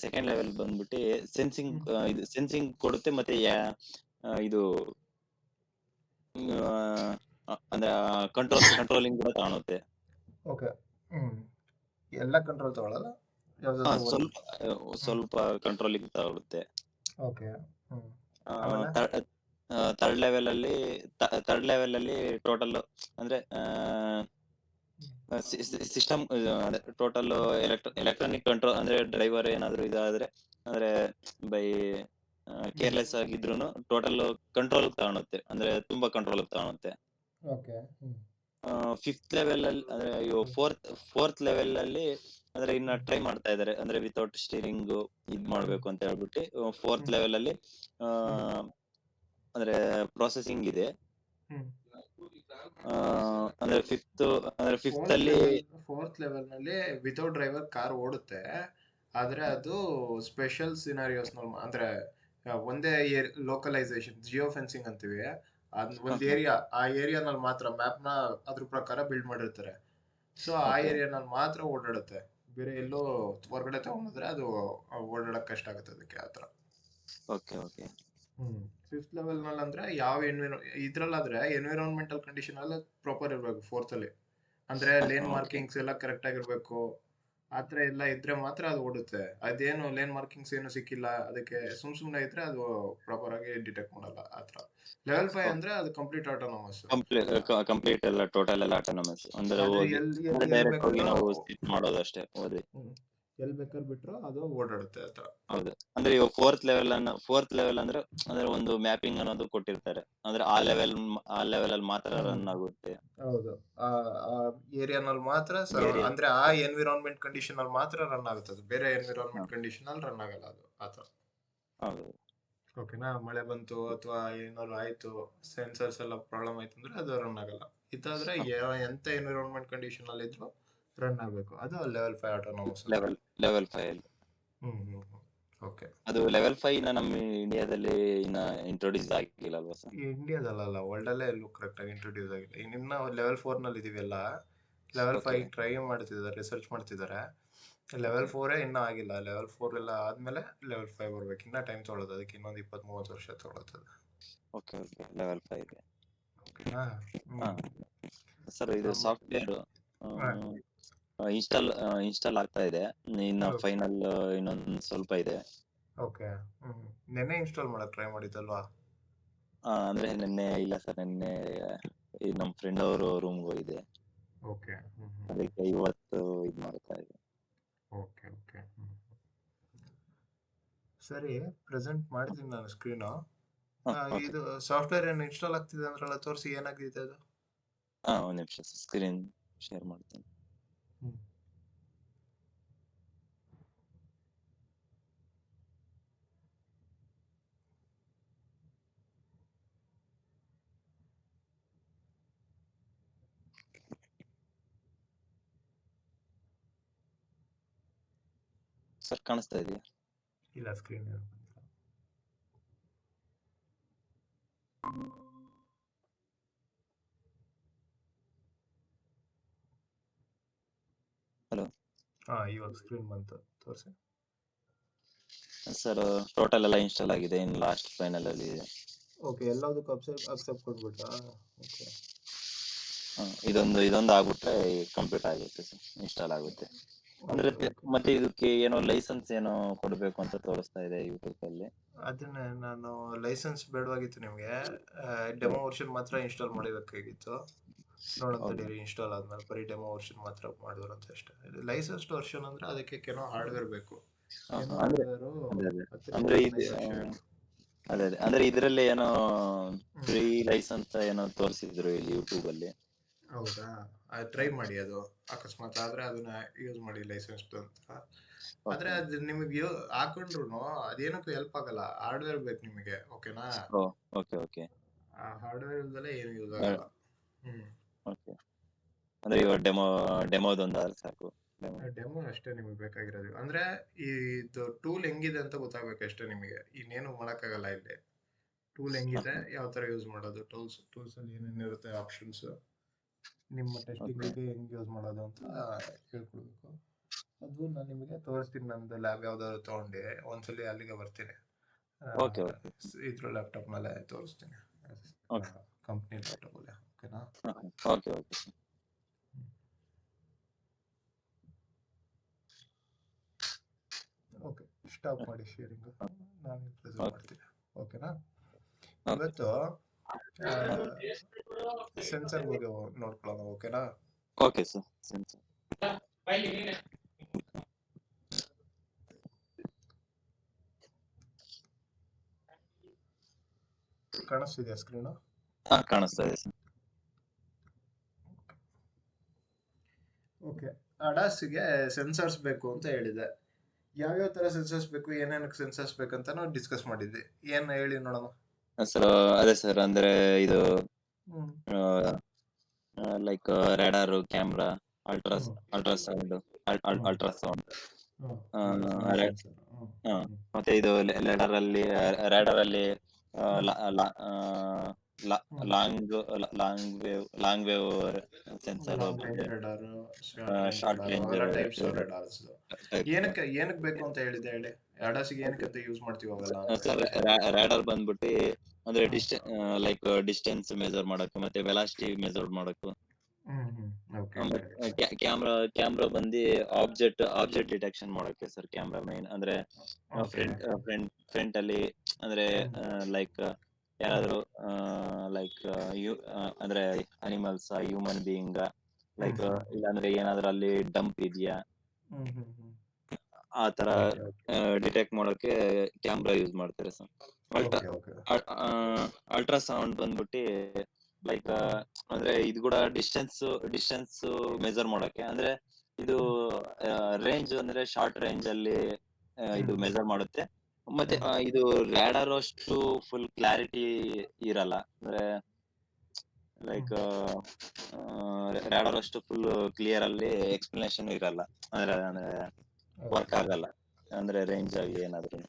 Second level ಬಂದ್ಬಿಟ್ಟು sensing ಹ್ಮ್ ಇದು sensing ಕೊಡುತ್ತೆ ಮತ್ತೆ ಇದು ಅಂದ್ರೆ ಕಂಟ್ರೋಲಿಂಗ್ ಕೂಡ ಕಾಣುತ್ತೆ. ಓಕೆ. ಹ್ಮ್ ಎಲ್ಲ ಕಂಟ್ರೋಲ್ ತಗೊಳಲ್ಲ, ಯಾವ್ದಾದ್ರು ಒಂದು. ಸ್ವಲ್ಪ ಹ್ಮ್ ಸ್ವಲ್ಪ ಕಂಟ್ರೋಲಿಂಗ್ ತಗೊಳುತ್ತೆ. ಓಕೆ. ಹ್ಮ್ ಆಮೇಲೆ ಥರ್ಡ್ ಲೆವೆಲ್ ಅಲ್ಲಿ ಟೋಟಲ್ ಅಂದ್ರೆ ಸಿಸ್ಟಮ್ ಟೋಟಲ್ ಎಲೆಕ್ಟ್ರಾನಿಕ್ ಕಂಟ್ರೋಲ್ ಅಂದ್ರೆ ಡ್ರೈವರ್ ಏನಾದ್ರು ಇದಾದ್ರೆ ಅಂದ್ರೆ ಬೈ ಕೇರ್ಲೆಸ್ ಆಗಿದ್ರು ಟೋಟಲ್ ಕಂಟ್ರೋಲ್ ತಗೊಳುತ್ತೆ, ಅಂದ್ರೆ ತುಂಬಾ ಕಂಟ್ರೋಲ್ ತಗೊಳುತ್ತೆ. ಓಕೆ. ಹ್ಮ್ ಫಿಫ್ತ್ ಲೆವೆಲ್ ಅಲ್ಲಿ ಅಂದ್ರೆ ಫೋರ್ತ್ ಲೆವೆಲ್ ಅಲ್ಲಿ ಅಂದ್ರೆ ಇನ್ನ ಟ್ರೈ ಮಾಡ್ತಾ ಇದಾರೆ, ಅಂದ್ರೆ ವಿತೌಟ್ ಸ್ಟೀರಿಂಗ್ ಇದ್ ಮಾಡ್ಬೇಕು ಅಂತ ಹೇಳ್ಬಿಟ್ಟು ಫೋರ್ತ್ ಲೆವೆಲ್ ಅಲ್ಲಿ ಆ, ಅಂದ್ರೆ ಪ್ರೊಸೆಸಿಂಗ್ ಇದೆ. ಹ್ಮ್ ಅಂದ್ರೆ ಫಿಫ್ತ್ ಅಲ್ಲಿ ಫೋರ್ತ್ ಲೆವೆಲ್ ನಲ್ಲಿ ವಿತೌಟ್ ಡ್ರೈವರ್ ಕಾರ್ ಓಡುತ್ತೆ, ಆದ್ರೆ ಅದು ಸ್ಪೆಷಲ್ ಸಿನಾರಿಯೋಸ್ ನಲ್ಲಿ ಅಂದ್ರೆ ಒಂದೇ ಲೋಕಲೈಸೇಷನ್ ಜಿಯೋ ಫೆನ್ಸಿಂಗ್ ಅಂತೀವಿ. ಒಂದ್ ಆ ಏರಿಯಾನಲ್ಲಿ ಮಾತ್ರ ಮ್ಯಾಪ್ ನ ಅದ್ರ ಪ್ರಕಾರ ಬಿಲ್ಡ್ ಮಾಡಿರ್ತಾರೆ. ಸೊ ಆ ಓಕೆ ಏರಿಯಾನಲ್ಲಿ ಮಾತ್ರ ಓಡಾಡುತ್ತೆ, ಬೇರೆ ಎಲ್ಲೋ ಹೊರಗಡೆ ತಗೊಂಡ್ರೆ ಅದು ಓಡಾಡಕ್ ಕಷ್ಟ ಆಗುತ್ತೆ ಅದಕ್ಕೆ ಆತರ. ಓಕೆ ಓಕೆ ಫಿಫ್ತ್ ಲೆವೆಲ್ ನಲ್ಲಿ ಅಂದ್ರೆ ಇದ್ರಲ್ಲಾದ್ರೆ ಎನ್ವಿರಾನ್ಮೆಂಟಲ್ ಕಂಡೀಷನ್ ಎಲ್ಲ ಪ್ರಾಪರ್ ಇರ್ಬೇಕು ಫೋರ್ತ್ ಅಲ್ಲಿ. ಅಂದ್ರೆ ಲೇನ್ ಮಾರ್ಕಿಂಗ್ಸ್ ಎಲ್ಲ ಕರೆಕ್ಟ್ ಆಗಿರ್ಬೇಕು, ಆತರ ಎಲ್ಲ ಇದ್ರೆ ಮಾತ್ರ ಅದು ಓಡುತ್ತೆ. ಅದೇನು ಲೇನ್ ಮಾರ್ಕಿಂಗ್ಸ್ ಏನು ಸಿಕ್ಕಿಲ್ಲ ಅದಕ್ಕೆ ಸುಮ್ನೆ ಇದ್ರೆ ಅದು ಪ್ರಾಪರ್ ಆಗಿ ಡಿಟೆಕ್ಟ್ ಮಾಡಲ್ಲ ಆತರ. ಲೆವೆಲ್ 5 ಅಂದ್ರೆ ಅದು ಕಂಪ್ಲೀಟ್ ಆಟೋನಮಸ್. ಕಂಪ್ಲೀಟ್ ಎಲ್ಲ ಟೋಟಲ್ ಎಲ್ಲ ಆಟೋನಮಸ್, ಅಂದ್ರೆ ಅದು ಹೋಗಿ ಎಲ್ಲಿ ಡೈರೆಕ್ಟ್ ಹೋಗಿ ಬೇಕಾದ್ರೂ ನಾವು ಸ್ಟಿಚ್ ಮಾಡೋದಷ್ಟೇ ಹೋದ್ರಿ. ಎಲ್ಲಿ ಬೇಕಾದ್ರೂ ಬಿಟ್ರು ಅದು ಓಡಾಡುತ್ತೆ ಆತರ. ಹೌದು, ಅಂದ್ರೆ ಇವಾಗ ಫೋರ್ತ್ ಲೆವೆಲ್ ಅಂದ್ರೆ ಒಂದು ಮ್ಯಾಪಿಂಗ್ ಅನ್ನೋದು ಕೊಟ್ಟಿರ್ತಾರೆ, ಅಂದ್ರೆ ಆ ಲೆವೆಲ್ ಅಲ್ಲಿ ಮಾತ್ರ ರನ್ ಆಗುತ್ತೆ. ಹೌದು, ಆ ಏರಿಯಾನಲ್ಲಿ ಮಾತ್ರ Area. ಅಂದ್ರೆ ಆ ಎನ್ವಿರಾನ್ಮೆಂಟ್ ಕಂಡೀಷನ್ ಅಲ್ಲಿ ಮಾತ್ರ ರನ್ ಆಗುತ್ತೆ ಅದು, ಬೇರೆ ಎನ್ವಿರಾನ್ಮೆಂಟ್ ಕಂಡೀಷನ್ ಅಲ್ಲಿ ರನ್ ಆಗಲ್ಲ ಅದು ಆತರ. ಹೌದು ಓಕೆನಾ? ಮಳೆ ಬಂತು ಅಥವಾ ಏನಾದ್ರು ಆಯ್ತು, ಸೆನ್ಸರ್ಸ್ ಎಲ್ಲ ಪ್ರಾಬ್ಲಮ್ ಆಯ್ತು ಅಂದ್ರೆ ಅದು ರನ್ ಆಗಲ್ಲ. ಇದಾದ್ರೆ ಎಂತ ಎನ್ವಿರಾನ್ಮೆಂಟ್ ಕಂಡೀಷನ್ ಅಲ್ಲಿ ಇದ್ರು ರನ್ ಆಗ್ಬೇಕು, ಅದು ಲೆವೆಲ್ 5 ಆಟೋನಮಸ್. Level 5 okay. ಅದು ಲೆವೆಲ್ 5 ನಮ್ಮ ಇಂಡಿಯಾದಲ್ಲಿ ಇನ್ನ ಇಂಟ್ರೊಡ್ಯೂಸ್ ಆಗಿಲ್ಲ ಅಲ್ವಾ ಸರ್? ಇಂಡಿಯಾದಲ್ಲ, ವರ್ಲ್ಡ್ ಅಲ್ಲೇ ಎಲ್ಲೂ ಕರೆಕ್ಟ್ ಆಗಿ ಇಂಟ್ರೊಡ್ಯೂಸ್ ಆಗಿಲ್ಲ. ಇನ್ನ ಲೆವೆಲ್ 4 ನಲ್ಲಿ ಇದೀವಲ್ಲ, ಲೆವೆಲ್ 5 ಟ್ರೈ ಮಾಡ್ತಿದ್ದಾರೆ, ರಿಸರ್ಚ್ ಮಾಡ್ತಿದ್ದಾರೆ. ಲೆವೆಲ್ 4 ಇನ್ನೂ ಆಗಿಲ್ಲ. ಲೆವೆಲ್ 4 ಎಲ್ಲ ಆದ್ಮೇಲೆ ಲೆವೆಲ್ 5 ಬರ್ಬೇಕು. ಇನ್ನ ಟೈಮ್ ತೊಗೊಳೋದು, ಅದಕ್ಕೆ ಇನ್ನೊಂದು 20-30 ವರ್ಷ ತೊಗೊಳತ್ತದೆ. ಓಕೆ ಲೆವೆಲ್ 5 ಓಕೆನಾ? ಸರ್ ಇದು ಸಾಫ್ಟ್ವೇರ್ ಇನ್ಸ್ಟಾಲ್ ಆಗ್ತಾ ಇದೆ, ಇನ್ನು ಫೈನಲ್ ಇನ್ನೊಂದು ಸ್ವಲ್ಪ ಇದೆ. ಓಕೆ. ನೆನ್ನೆ ಇನ್ಸ್ಟಾಲ್ ಮಾಡಕ್ ಟ್ರೈ ಮಾಡಿದ್ದಲ್ವಾ? ಅಂದ್ರೆ ನಿನ್ನೆ ಇಲ್ಲ ಸರ್, ನಿನ್ನೆ ನಮ್ಮ ಫ್ರೆಂಡ್ ಅವರು ರೂಮ್ಗೆ ಹೋಗಿದೆ. ಓಕೆ. ಅದಕ್ಕೆ ಇವತ್ತು ಇದು ಮಾಡ್ತಾ ಇದೆ. Okay okay. ಸರಿ, ಪ್ರೆಸೆಂಟ್ ಮಾಡ್ತೀನಿ ನಾನು ಸ್ಕ್ರೀನು. ಇದು ಸಾಫ್ಟ್ವೇರ್ ಏನು ಇನ್ಸ್ಟಾಲ್ ಆಗ್ತಿದೆ ಅಂದ್ರಲ್ಲ, ತೋರಿಸಿ ಏನಾಗಿದೆ ಅದು. ಒಂದು ನಿಮಿಷ ಸ್ಕ್ರೀನ್ ಶೇರ್ ಮಾಡ್ತೀನಿ. ಸರ್ ಕಾಣಿಸ್ತಾ ಇದೆಯಾ? ಇಲ್ಲ, ಸ್ಕ್ರೀನ್ ಹಲೋ ಇವಾಗ ಸ್ಕ್ರೀನ್ ಬಂತು, ತೋರಿಸಿ. ಸರ್ ಟೋಟಲ್ ಎಲ್ಲ ಇನ್ಸ್ಟಾಲ್ ಆಗಿದೆ, ಇನ್ನು ಲಾಸ್ಟ್ ಫೈನಲ್ ಅಲ್ಲಿ ಇದೆ. ಓಕೆ, ಎಲ್ಲದಕ್ಕೂ ಅಕ್ಸೆಪ್ಟ್ ಕೊಟ್ಬಿಟ್ರಾ? ಓಕೆ. ಇದೊಂದು ಆಗ್ಬಿಟ್ರೆ ಕಂಪ್ಲೀಟ್ ಆಗುತ್ತೆ ಸರ್, ಇನ್ಸ್ಟಾಲ್ ಆಗುತ್ತೆ. ಅಂದ್ರೆ ಮತ್ತೆ ಇದಕ್ಕೆ ಏನೋ ಲೈಸೆನ್ಸ್ ಏನೋ ಕೊಡ್ಬೇಕು ಅಂತ ತೋರಿಸ್ತಾ ಇದೆ ಯೂಟ್ಯೂಬ್ ಅಲ್ಲಿ. ಅದನ್ನೇ ನಾನು ಲೈಸೆನ್ಸ್ ಬೇಡವಾಗಿತ್ತು ನಿಮ್ಗೆ, ಡೆಮೋ ವರ್ಷನ್ ಮಾತ್ರ ಇನ್ಸ್ಟಾಲ್ ಮಾಡಿಬೇಕಾಗಿತ್ತು. ನೋಡೋಣ ಇನ್ಸ್ಟಾಲ್ ಆದ್ಮೇಲೆ ಬರೀ ಡೆಮೋ ವರ್ಷನ್ ಮಾತ್ರ ಮಾಡಿದ್ರಂತೆ ಅಷ್ಟೇ. ಲೈಸೆನ್ಸ್ಡ್ ವರ್ಷನ್ ಅಂದ್ರೆ ಅದಕ್ಕೆ ಏನೋ ಹಾರ್ಡ್ವೇರ್ ಬೇಕು. ಅಂದ್ರೆ ಇದರಲ್ಲಿ ಏನೋ ಫ್ರೀ ಲೈಸೆನ್ಸ್ ಏನೋ ತೋರಿಸಿದ್ರು ಇಲ್ಲಿ ಯೂಟ್ಯೂಬ್ ಅಲ್ಲಿ. ಹೌದಾ? ಟ್ರೈ ಮಾಡಿ, ಅದು ಅಕಸ್ಮಾತ್ ಆದ್ರೆ ಅದನ್ನ ಯೂಸ್ ಮಾಡಿ ಲೈಸೆನ್ಸ್ ಅಂತ. ಆದ್ರೆ ಅದು ನಿಮಗೆ ಹಾಕೊಂಡ್ರು ಅದೇನಕ್ಕೂ ಹೆಲ್ಪ್ ಆಗಲ್ಲ, ಹಾರ್ಡ್ವೇರ್ ಬೇಕು ನಿಮಗೆ. ಓಕೆನಾ? ಓಕೆ. ಆ ಹಾರ್ಡ್ವೇರ್ ಇಲ್ದಲೆ ಏನು ಯೂಸ್ ಆಗಲ್ಲ. ಓಕೆ, ಅಂದ್ರೆ ಇವಾಗ ಡೆಮೋದೊಂದು ಸಾಕು. ಡೆಮೋ ಅಷ್ಟೇ ನಿಮಗೆ ಬೇಕಾಗಿರೋದು. ಅಂದ್ರೆ ಇದು ಟೂಲ್ ಹೆಂಗಿದೆ ಅಂತ ಗೊತ್ತಾಗ್ಬೇಕು ಅಷ್ಟೇ ನಿಮಗೆ, ಇನ್ನೇನು ಮಾಡಕ್ಕಾಗಲ್ಲ ಇಲ್ಲಿ. ಟೂಲ್ ಹೆಂಗಿದೆ, ಯಾವ ತರ ಯೂಸ್ ಮಾಡೋದು, ಟೂಲ್ಸ್ ಅಲ್ಲಿ ಏನೇನಿರುತ್ತೆ ಆಪ್ಷನ್ಸ್, ನಿಮ್ಮ ಟೆಸ್ಟಿಂಗ್ಗೆ ಹೆಂಗ್ ಯೂಸ್ ಮಾಡೋದು ಅಂತ ಹೇಳ್ಕೊಡ್ಬೇಕು. ಅದು ನಾನು ನಿಮಗೆ ತೋರಿಸ್ತೀನಿ, ನಂದು ಲ್ಯಾಬ್ ಯಾವ್ದಾದ್ರು ತಗೊಂಡು ಒಂದ್ಸಲಿ ಅಲ್ಲಿಗೆ ಬರ್ತೀನಿ. ಓಕೆ ಓಕೆ ಇದ್ರ ಲ್ಯಾಪ್ಟಾಪ್ ಮೇಲೆ ತೋರಿಸ್ತೀನಿ, ಓಕೆ ಕಂಪ್ನಿ ಲ್ಯಾಪ್ಟಾಪ್ ಅಲ್ಲಿ. ಓಕೆನಾ? Okay okay sir. Okay, stop ಮಾಡಿ ಶೇರಿಂಗ್, ನಾನು ರೆಸ್ಯೂಮ್ ಓಕೆ ಮಾಡ್ತೀನಿ. ಓಕೆನಾ? ಓಕೆ ಇವತ್ತು ಸೆನ್ಸರ್ ಬಗ್ಗೆ ನೋಡ್ಕೊಳ್ಳೋಣ. ಓಕೆನಾ? Okay sir. ಸೆನ್ಸರ್ ಕಾಣಿಸ್ತಿದೆಯಾ ಸ್ಕ್ರೀನು? ಕಾಣಿಸ್ತಾ ಇದೆ ಸರ್. ಓಕೆ, ಅಡಾಸ್ಗೆ ಸೆನ್ಸರ್ಸ್ ಬೇಕು ಅಂತ ಹೇಳಿದೆ. ಯಾವ್ಯಾವ ತರ ಸೆನ್ಸರ್ಸ್ ಬೇಕು, ಏನೇನಕ್ಕೆ ಸೆನ್ಸರ್ಸ್ ಬೇಕಂತ ನಾವು ಡಿಸ್ಕಸ್ ಮಾಡಿದ್ವಿ. ಏನ್ ಹೇಳಿ ನೋಡೋಣ. ಸರ್ ಅದೇ ಸರ್, ಅಂದ್ರೆ ಇದು hmm like radar, camera, hmm ultrasound, hmm ultrasound, hmm ultrasonic sensor. ಮತ್ತೆ ಇದು ರೇಡಾರ್ ಅಲ್ಲಿ hmm hmm long wave sensor, long range ಮತ್ತೆ radar, short range short radar, range ಅವೆಲ್ಲ ಟೈಪ್ಸ್ ರೆಡಾರ್ಸ್. ಟೈಪ್ಸ್. ಏನಕ್ಕೆ ಬೇಕು ಅಂತ ಹೇಳಿದೆ ಹೇಳಿ. ಅಡಾಸಿಗೆ ಏನಕ್ಕಂತ ಯೂಸ್ ಮಾಡ್ತೀವಿ ಅವೆಲ್ಲ ಸರ್ ಅಂದ್ರೆ. ರೇಡಾರ್ ಬಂದ್ಬಿಟ್ಟು ಅಂದ್ರೆ ಹ್ಮ್ ಲೈಕ್ ಡಿಸ್ಟೆನ್ಸ್ ಮೆಜರ್ ಮಾಡಕ್ಕೆ, ಮತ್ತೆ ವೆಲಾಸಿಟಿ ಮೆಜರ್ ಮಾಡಕ್ಕೆ. Okay, correct. ಕ್ಯಾಮ್ರಾ ಬಂದು ಆಬ್ಜೆಕ್ಟ್ ಡಿಟೆಕ್ಷನ್ ಮಾಡಕ್ಕೆ ಸರ್. ಕ್ಯಾಮ್ರಾ ಮೈನ್ ಅಂದ್ರೆ ಓಕೆ. ಫ್ರಂಟ್ ಅಲ್ಲಿ ಅಂದ್ರೆ ಲೈಕ್ ಯಾರಾದ್ರೂ ಲೈಕ್ ಅಂದ್ರೆ ಅನಿಮಲ್ಸ್, ಹ್ಯೂಮನ್ ಬೀಯಿಂಗ್, ಲೈಕ್ ಇಲ್ಲಾಂದ್ರೆ ಏನಾದ್ರೂ ಅಲ್ಲಿ ಡಂಪ್ ಇದೆಯಾ, ಆ ತರ ಓಕೆ ಓಕೆ ಡಿಟೆಕ್ಟ್ ಮಾಡೋಕೆ ಕ್ಯಾಮ್ರಾ ಯೂಸ್ ಮಾಡ್ತಾರೆ ಸರ್. ಓಕೆ ಓಕೆ ಅಲ್ಟ್ರಾಸೌಂಡ್ ಬಂದ್ಬಿಟ್ಟು ಲೈಕ್ ಅಂದ್ರೆ ಇದು ಕೂಡ ಡಿಸ್ಟೆನ್ಸ್ ಮೆಜರ್ ಮಾಡಕ್ಕೆ, ಅಂದ್ರೆ ಇದು ರೇಂಜ್ ಅಂದ್ರೆ ಶಾರ್ಟ್ ರೇಂಜ್ ಅಲ್ಲಿ ಇದು ಮೆಜರ್ ಮಾಡುತ್ತೆ. ಮತ್ತೆ ಇದು ರ್ಯಾಡಾರ್ ಅಷ್ಟು ಫುಲ್ ಕ್ಲಾರಿಟಿ ಇರಲ್ಲ, ಅಂದ್ರೆ ಲೈಕ್ ರ್ಯಾಡಾರ್ ಅಷ್ಟು ಫುಲ್ ಕ್ಲಿಯರ್ ಅಲ್ಲಿ ಎಕ್ಸ್ಪ್ಲನೇಷನ್ ಇರಲ್ಲ, ಅಂದ್ರೆ ವರ್ಕ್ ಆಗಲ್ಲ, ಅಂದ್ರೆ ರೇಂಜ್ ಆಗಿ ಏನಾದ್ರು.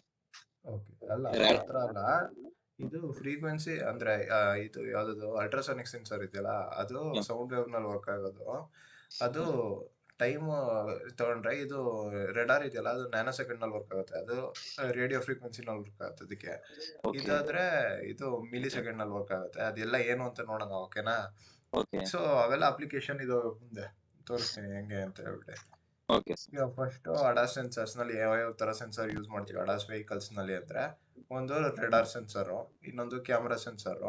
ಓಕೆ, ಅಲ್ಲ ಆತರ ಅಲ್ಲ. ಇದು ಫ್ರೀಕ್ವೆನ್ಸಿ ಅಂದ್ರೆ ಇದು ಯಾವ್ದು ಅಲ್ಟ್ರಾಸಾನಿಕ್ ಸೆನ್ಸರ್ ಇದೆಯಲ್ಲ, ಅದು ಸೌಂಡ್ ವೇವ್ ನಲ್ಲಿ ವರ್ಕ್ ಆಗೋದು. ಅದು ಟೈಮ್ ತಗೊಂಡ್ರೆ, ಇದು ರೆಡಾರ್ ಇದೆಯಲ್ಲ, ಅದು ನ್ಯಾನೋ ಸೆಕೆಂಡ್ ನಲ್ಲಿ ವರ್ಕ್ ಆಗುತ್ತೆ. ಅದು ರೇಡಿಯೋ ಫ್ರೀಕ್ವೆನ್ಸಿ ನಲ್ಲಿ ವರ್ಕ್ ಆಗುತ್ತೆ ಅದಕ್ಕೆ. ಇದಾದ್ರೆ ಇದು ಮಿಲಿ ಸೆಕೆಂಡ್ ನಲ್ಲಿ ವರ್ಕ್ ಆಗುತ್ತೆ. ಅದೆಲ್ಲ ಏನು ಅಂತ ನೋಡೋಣ. ಓಕೆನಾ? ಸೊ ಅವೆಲ್ಲ ಅಪ್ಲಿಕೇಶನ್ ಇದು ಮುಂದೆ ತೋರಿಸ್ತೀನಿ ಹೆಂಗೆ ಅಂತ ಹೇಳ್ಬಿಟ್ಟು. ಈಗ ಫಸ್ಟ್ ಅಡಾಸ್ ಸೆನ್ಸರ್ಸ್ ನಲ್ಲಿ ಯಾವ ತರ ಸೆನ್ಸರ್ ಯೂಸ್ ಮಾಡ್ತೀವಿ ಅಡಾಸ್ ವೆಹಿಕಲ್ಸ್ ನಲ್ಲಿ ಅಂದ್ರೆ, ಒಂದು ರೆಡಾರ್ ಸೆನ್ಸರ್, ಇನ್ನೊಂದು ಕ್ಯಾಮ್ರಾ ಸೆನ್ಸರ್,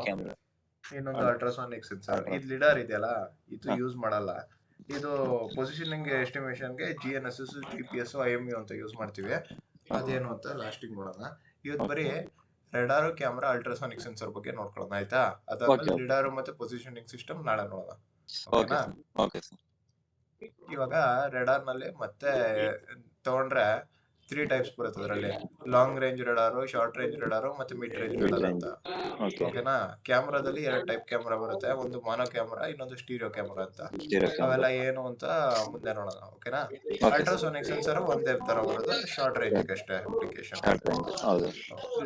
ಇನ್ನೊಂದು ಅಲ್ಟ್ರಾಸಾನಿಕ್ ಸೆನ್ಸರ್. ಇದು ಲಿಡಾರ್ ಇದೆಯಲ್ಲ, ಇದು ಯೂಸ್ ಮಾಡಲ್ಲ. ಇದು ಪೊಸಿಷನಿಂಗ್ ಎಸ್ಟಿಮೇಷನ್ಗೆ GNSS, GPS, IMU ಅಂತ ಯೂಸ್ ಮಾಡ್ತೀವಿ. ಅದೇನು ಅಂತ ಲಾಸ್ಟಿಗೆ ನೋಡೋಣ. ಇವತ್ತು ಬರೀ ರೆಡಾರ್, ಕ್ಯಾಮ್ರಾ, ಅಲ್ಟ್ರಾಸಾನಿಕ್ ಸೆನ್ಸರ್ ಬಗ್ಗೆ ನೋಡ್ಕೊಳ್ಳೋಣ, ಆಯ್ತಾ? ಅದಾದ್ಮೇಲೆ ಲಿಡಾರ್ ಮತ್ತೆ ಪೊಸಿಷನಿಂಗ್ ಸಿಸ್ಟಮ್ ನಾಳೆ ನೋಡೋಣ. ಓಕೆನಾ? ಇವಾಗ ರೆಡಾರ್ ನಲ್ಲಿ ಮತ್ತೆ ತಗೊಂಡ್ರೆ 3 ಟೈಪ್ಸ್ ಬರುತ್ತೆ ಅದರಲ್ಲಿ. ಲಾಂಗ್ ರೇಂಜ್ ರೆಡಾರು, ಶಾರ್ಟ್ ರೇಂಜ್ ರೆಡಾರು, ಮತ್ತೆ ಮಿಡ್ ರೇಂಜ್ ರೆಡಾರ್ ಅಂತ. ಓಕೆನಾ? ಕ್ಯಾಮ್ರಾದಲ್ಲಿ 2 ಟೈಪ್ ಕ್ಯಾಮ್ರಾ ಬರುತ್ತೆ, ಒಂದು ಮಾನೋ ಕ್ಯಾಮ್ರಾ, ಇನ್ನೊಂದು ಸ್ಟೀರಿಯೋ ಕ್ಯಾಮ್ರಾ ಅಂತ. ಅವೆಲ್ಲ ಏನು ಅಂತ ಮುಂದೆ ನೋಡೋಣ. ಓಕೆನಾ? ಅಲ್ಟ್ರಾಸೋನಿಕ್ ಸೆನ್ಸರ್ ಒಂದೇ ತರ ಬರೋದು, ಶಾರ್ಟ್ ರೇಂಜ್ ಅಷ್ಟೇ ಅಪ್ಲಿಕೇಶನ್.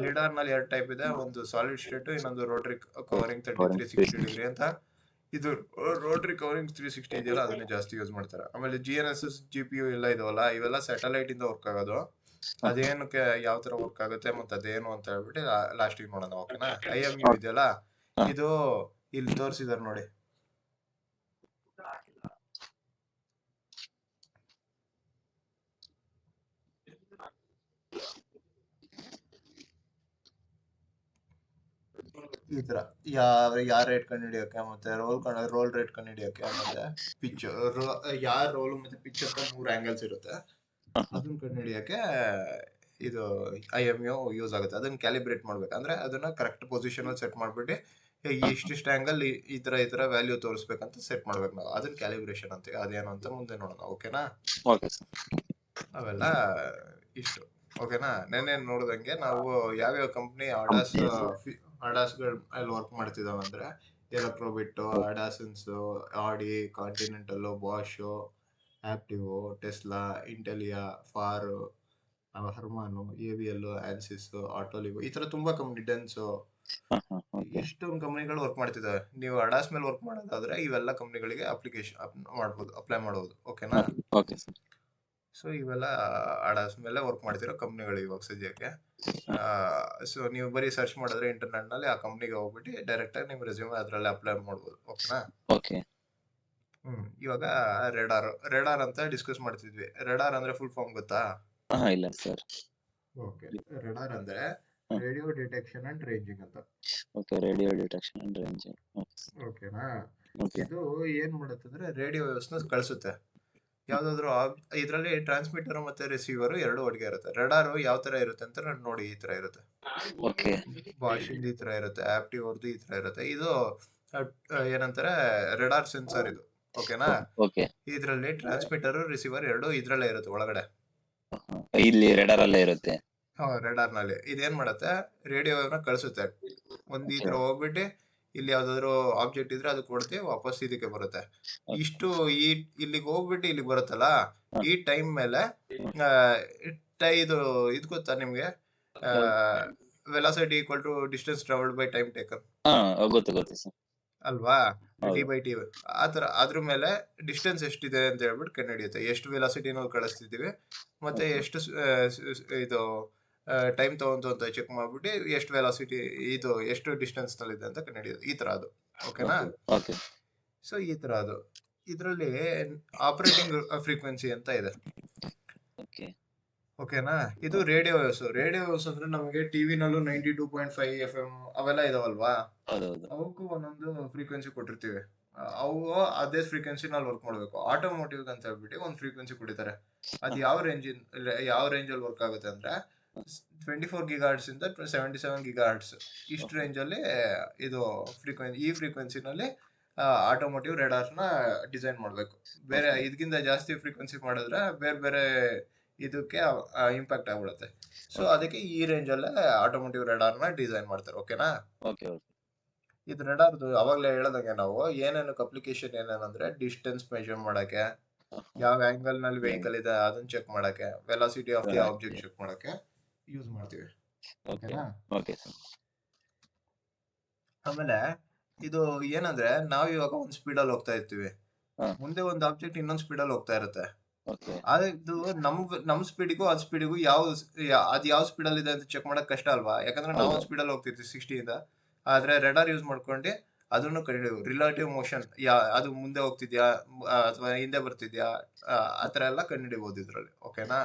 ಲಿಡಾರ್ ನಲ್ಲಿ 2 ಟೈಪ್ ಇದೆ, ಒಂದು ಸಾಲಿಡ್ ಸ್ಟೇಟ್, ಇನ್ನೊಂದು ರೋಟರಿ ಕವರಿಂಗ್ 3360 ಡಿಗ್ರಿ ಅಂತ. ಇದು ರೋಟರಿ ಕವರಿಂಗ್ 360 ಇದೆಯಲ್ಲ, ಅದನ್ನೇ ಜಾಸ್ತಿ ಯೂಸ್ ಮಾಡ್ತಾರೆ. ಆಮೇಲೆ GNSS, GPU ಎಲ್ಲ ಇದಾವಲ್ಲ, ಇವೆಲ್ಲ ಸ್ಯಾಟಲೈಟ್ ಇಂದ ವರ್ಕ್ ಆಗೋದು. ಅದೇನಕ್ಕೆ ಯಾವ ತರ ವರ್ಕ್ ಆಗುತ್ತೆ ಮತ್ತೆ ಅದೇನು ಅಂತ ಹೇಳ್ಬಿಟ್ಟು ಲಾಸ್ಟಿಗೆ ನೋಡೋಣ. ಓಕೆನಾ? IMU ಇದೆಯಲ್ಲ, ಇದು ಇಲ್ಲಿ ತೋರಿಸಿದಾರೆ ನೋಡಿ. ಈ ತರ ಯಾರ್ ರೇಟ್ ಕಂಡು ಹಿಡಿಯೋಕೆ, ಮತ್ತೆ ರೋಲ್ ರೇಟ್ ಕಂಡು ಹಿಡಿಯೋಕೆ, ಮತ್ತೆ ಪಿಚ್, ಯಾರ್ ರೋಲ್ ಮತ್ತೆ ಪಿಚ್ ಅಂತ 3 ಆಂಗಲ್ಸ್ ಇರುತ್ತೆ. ಅದನ್ನ ಕಂಡು ಹಿಡಿಯೋಕೆ ಇದು IMU ಯೂಸ್ ಆಗುತ್ತೆ. ಅದನ್ನ ಕ್ಯಾಲಿಬ್ರೇಟ್ ಮಾಡ್ಬೇಕು ಅಂದ್ರೆ, ಅದನ್ನ ಕರೆಕ್ಟ್ ಪೊಸಿಷನ್ ಅಲ್ಲಿ ಸೆಟ್ ಮಾಡ್ಬಿಟ್ಟು ಇಷ್ಟಿಷ್ಟು ಆಂಗಲ್ ಈ ತರ ವ್ಯಾಲ್ಯೂ ತೋರಿಸ್ಬೇಕಂತ ಸೆಟ್ ಮಾಡ್ಬೇಕು ನಾವು. ಅದನ್ನ ಕ್ಯಾಲಿಬ್ರೇಷನ್ ಅಂತೀವಿ. ಅದೇನು ಅಂತ ಮುಂದೆ ನೋಡೋಣ. ಓಕೆನಾ? ಅವೆಲ್ಲ ಇಷ್ಟು. ಓಕೆನಾ? ನೆನ್ನೆ ನೋಡ್ದಂಗೆ ನಾವು ಯಾವ್ಯಾವ ಕಂಪ್ನಿ ಅಡಾಸ್ಗಳು ಅಲ್ಲಿ ವರ್ಕ್ ಮಾಡ್ತಿದಾವೆ ಅಂದ್ರೆ, Elektrobit, Adasens, Audi, Continental, Bosch, Aptiv, Tesla, Intellias, for, Harman, AVL, Ansys, Autoliv, ಈ ತರ ತುಂಬಾ ಕಂಪ್ನಿ, ಡೆನ್ಸೋ, ಇಷ್ಟೊಂದು ಕಂಪ್ನಿಗಳು ವರ್ಕ್ ಮಾಡ್ತಿದ್ದಾವೆ. ನೀವು ಅಡಾಸ್ ಮೇಲೆ ವರ್ಕ್ ಮಾಡೋದಾದ್ರೆ ಇವೆಲ್ಲ ಕಂಪ್ನಿಗಳಿಗೆ ಅಪ್ಲಿಕೇಶನ್ ಮಾಡ್ಬೋದು, ಅಪ್ಲೈ ಮಾಡಬಹುದು. ಓಕೆನಾ? ಸೊ ಇವೆಲ್ಲ ಆಡಾದ್ಮೇಲೆ ವರ್ಕ್ ಮಾಡ್ತಿರೋ ಕಂಪ್ನಿಗಳು ಇವಾಗ ಸದ್ಯಕ್ಕೆ. ಸೊ ನೀವು ಬರೀ ಸರ್ಚ್ ಮಾಡಿದ್ರೆ ಇಂಟರ್ನೆಟ್ ನಲ್ಲಿ ಆ ಕಂಪ್ನಿಗೆ ಹೋಗ್ಬಿಟ್ಟು ಡೈರೆಕ್ಟ್ ಆಗಿ ನಿಮ್ ರೆಸ್ಯೂಮ್ ಅದ್ರಲ್ಲಿ ಅಪ್ಲೈ ಮಾಡ್ಬೋದು. ಓಕೆನಾ? ಓಕೆ. ಇವಾಗ ರೆಡಾರ್ ಅಂತ ಡಿಸ್ಕಸ್ ಮಾಡ್ತಿದ್ವಿ. ರೆಡಾರ್ ಅಂದ್ರೆ ಫುಲ್ ಫಾರ್ಮ್ ಗೊತ್ತಾ? ಇಲ್ಲ ಸರ್. ಓಕೆ. ರೆಡಾರ್ ಅಂದ್ರೆ ರೇಡಿಯೋ ಡಿಟೆಕ್ಷನ್ ಅಂಡ್ ರೇಂಜಿಂಗ್ ಅಂತ. Okay, radio detection and ranging. ಓಕೆನಾ? ಓಕೆ. ಇದು ಏನ್ ಮಾಡುತ್ತೆ ಅಂದ್ರೆ ರೇಡಿಯೋ ವೇವ್ಸ್ನ ಕಳಿಸುತ್ತೆ. ಯಾವ್ದಾದ್ರು ಇದ್ರಲ್ಲಿ ಟ್ರಾನ್ಸ್ಮಿಟರ್ ಮತ್ತೆ ರಿಸೀವರ್ ಎರಡು ಒಟ್ಟಿಗೆ ಇರುತ್ತೆ. ರೆಡಾರ್ ಯಾವ ತರ ಇರುತ್ತೆ ಅಂತ ನೋಡಿ, ಈ ತರ ಇರುತ್ತೆ. ಓಕೆ. ಬಾಷಿಂದ ಈ ತರ ಇರುತ್ತೆ, ಆಪ್ಟಿವ್ ಅವ್ರದ್ದು ಈ ತರ ಇರುತ್ತೆ. ಇದು ಏನಂತಾರೆ, ರೆಡಾರ್ ಸೆನ್ಸರ್ ಇದು. ಓಕೆನಾ? ಓಕೆ. ಇದ್ರಲ್ಲಿ ಟ್ರಾನ್ಸ್ಮಿಟರ್ ರಿಸೀವರ್ ಎರಡು ಇದ್ರಲ್ಲೇ ಇರುತ್ತೆ ಒಳಗಡೆ. ಇಲ್ಲಿ ರೆಡಾರ್ ಅಲ್ಲೇ ಇರುತ್ತೆ. ರೆಡಾರ್ ನಲ್ಲಿ ಇದೇನ್ ಮಾಡುತ್ತೆ, ರೇಡಿಯೋನ ಕಳಿಸುತ್ತೆ. ಒಂದ್ ಈ ತರ ಹೋಗ್ಬಿಟ್ಟು ಇಲ್ಲಿ ಯಾವ್ದಾದ್ರು ಆಬ್ಜೆಕ್ಟ್ ಇದ್ರೆ ಅದು ಕೊಡ್ತೀವಿ, ವಾಪಸ್ ಇದಕ್ಕೆ ಬರುತ್ತೆ. ಇಷ್ಟು ಇಲ್ಲಿಗೆ ಹೋಗ್ಬಿಟ್ಟು ಇಲ್ಲಿಗೆ ಬರುತ್ತಲ್ಲ, ಈ ಟೈಮ್ ಮೇಲೆ ಇದು ಗೊತ್ತಾ ನಿಮ್ಗೆ? Velocity equal to distance travelled by time taken ಗೊತ್ತು ಸರ್. ಅಲ್ವಾ? d/t. ಆತರ ಅದ್ರ ಮೇಲೆ ಡಿಸ್ಟೆನ್ಸ್ ಎಷ್ಟಿದೆ ಅಂತ ಹೇಳ್ಬಿಟ್ಟು ಕಂಡುಹಿಡಿಯುತ್ತೆ. ಎಷ್ಟು ವೆಲಾಸಿಟಿ ನಾವು ಕಳಿಸ್ತಿದೀವಿ ಮತ್ತೆ ಎಷ್ಟು ಇದು ಟೈಮ್ ತಗೊಂತು ಅಂತ ಚೆಕ್ ಮಾಡ್ಬಿಟ್ಟು ಎಷ್ಟು ವೆಲಾಸಿಟಿ ಇದು ಎಷ್ಟು ಡಿಸ್ಟೆನ್ಸ್ ನಲ್ಲಿ ಇದೆ ಅಂತ ಕಂಡುಹಿಡಿಯೋದು. ಈ ತರ ಅದು. ಓಕೆನಾ? ಓಕೆ. ಸೊ ಈ ತರ ಅದು. ಇದ್ರಲ್ಲಿ ಆಪರೇಟಿಂಗ್ ಫ್ರೀಕ್ವೆನ್ಸಿ ಅಂತ ಇದೆ. ಓಕೆ. ಓಕೆನಾ? ಇದು ರೇಡಿಯೋ ವೇವ್ಸ್. ರೇಡಿಯೋ ವೇವ್ಸ್ ಅಂದ್ರೆ ನಮಗೆ ಟಿವಿ ನಲ್ಲೂ 92.5 FM ಅವೆಲ್ಲ ಇದಾವಲ್ವಾ? ಅವಕ್ಕೂ ಒಂದೊಂದು ಫ್ರೀಕ್ವೆನ್ಸಿ ಕೊಟ್ಟಿರ್ತೀವಿ. ಅವು ಅದೇ ಫ್ರೀಕ್ವೆನ್ಸಿ ನಲ್ಲಿ ವರ್ಕ್ ಮಾಡ್ಬೇಕು. ಆಟೋಮೋಟಿವ್ ಅಂತ ಹೇಳ್ಬಿಟ್ಟು ಒಂದು ಫ್ರೀಕ್ವೆನ್ಸಿ ಕೊಟ್ಟಿದ್ದಾರೆ. ಅದು ಯಾವ ರೇಂಜ್ ಅಲ್ಲಿ ವರ್ಕ್ ಆಗುತ್ತೆ ಅಂದ್ರೆ 24 ಗಿಗಾಹರ್ಟ್ಸ್ ಇಂದ 77 ಗಿಗಾಹರ್ಟ್ಸ್ ಇಷ್ಟು ರೇಂಜ್ ಅಲ್ಲಿ ಇದು ಈ ಫ್ರೀಕ್ವೆನ್ಸಿನಲ್ಲಿ ಆಟೋಮೋಟಿವ್ ರೆಡಾರ್ಸ್ ನ ಡಿಸೈನ್ ಮಾಡ್ಬೇಕು. ಬೇರೆ ಇದಕ್ಕಿಂತ ಜಾಸ್ತಿ ಫ್ರೀಕ್ವೆನ್ಸಿ ಮಾಡಿದ್ರೆ ಬೇರೆ ಬೇರೆ ಇದಕ್ಕೆ ಇಂಪ್ಯಾಕ್ಟ್ ಆಗ್ಬಿಡುತ್ತೆ. ಸೊ ಅದಕ್ಕೆ ಈ ರೇಂಜ್ ಅಲ್ಲೇ ಆಟೋಮೋಟಿವ್ ರೆಡಾರ್ ನ ಡಿಸೈನ್ ಮಾಡ್ತಾರೆ. ಓಕೆನಾ? ಇದು ರೆಡಾರ್ದು ಅವಾಗ್ಲೇ ಹೇಳದಂಗೆ ನಾವು ಏನೇನು ಅಪ್ಲಿಕೇಶನ್ ಏನೇನಂದ್ರೆ ಡಿಸ್ಟೆನ್ಸ್ ಮೆಜರ್ ಮಾಡಕ್ಕೆ, ಯಾವ ಆಂಗಲ್ ನಲ್ಲಿ ವೆಹಿಕಲ್ ಇದೆ ಅದನ್ನ ಚೆಕ್ ಮಾಡಕ್ಕೆ, velocity of the object check ಮಾಡಕ್ಕೆ ಯೂಸ್ ಮಾಡ್ತೀವಿ. ಓಕೆನಾ? ಆಮೇಲೆ ಇದು ಏನಂದ್ರೆ ನಾವ್ ಇವಾಗ ಒಂದ್ ಸ್ಪೀಡ್ ಅಲ್ಲಿ ಹೋಗ್ತಾ ಇರ್ತೀವಿ, ಮುಂದೆ ಒಂದು ಆಬ್ಜೆಕ್ಟ್ ಇನ್ನೊಂದ್ ಸ್ಪೀಡ್ ಅಲ್ಲಿ ಹೋಗ್ತಾ ಇರುತ್ತೆ. ಅದು ನಮ್ ಸ್ಪೀಡಿಗೂ ಅದ್ ಸ್ಪೀಡಿಗೂ ಅದ್ ಯಾವ ಸ್ಪೀಡ್ ಅಲ್ಲಿ ಇದೆ ಅಂತ ಚೆಕ್ ಮಾಡಕ್ ಕಷ್ಟ ಅಲ್ವಾ? ಯಾಕಂದ್ರೆ ನಾವು ಒಂದ್ ಸ್ಪೀಡ್ ಅಲ್ಲಿ ಹೋಗ್ತಿರ್ತೀವಿ 60 ಇಂದ. ಆದ್ರೆ ರೆಡಾರ್ ಯೂಸ್ ಮಾಡ್ಕೊಂಡು ಅದನ್ನು ಕಂಡುಹಿಡಿಯಬಹುದು. ರಿಲೇಟಿವ್ ಮೋಷನ್ ಅದು ಮುಂದೆ ಹೋಗ್ತಿದ್ಯಾ ಅಥವಾ ಹಿಂದೆ ಬರ್ತಿದ್ಯಾ ಆತರ ಎಲ್ಲ ಕಂಡುಹಿಡಿಯಬಹುದು ಇದ್ರಲ್ಲಿ. ಓಕೆನಾ?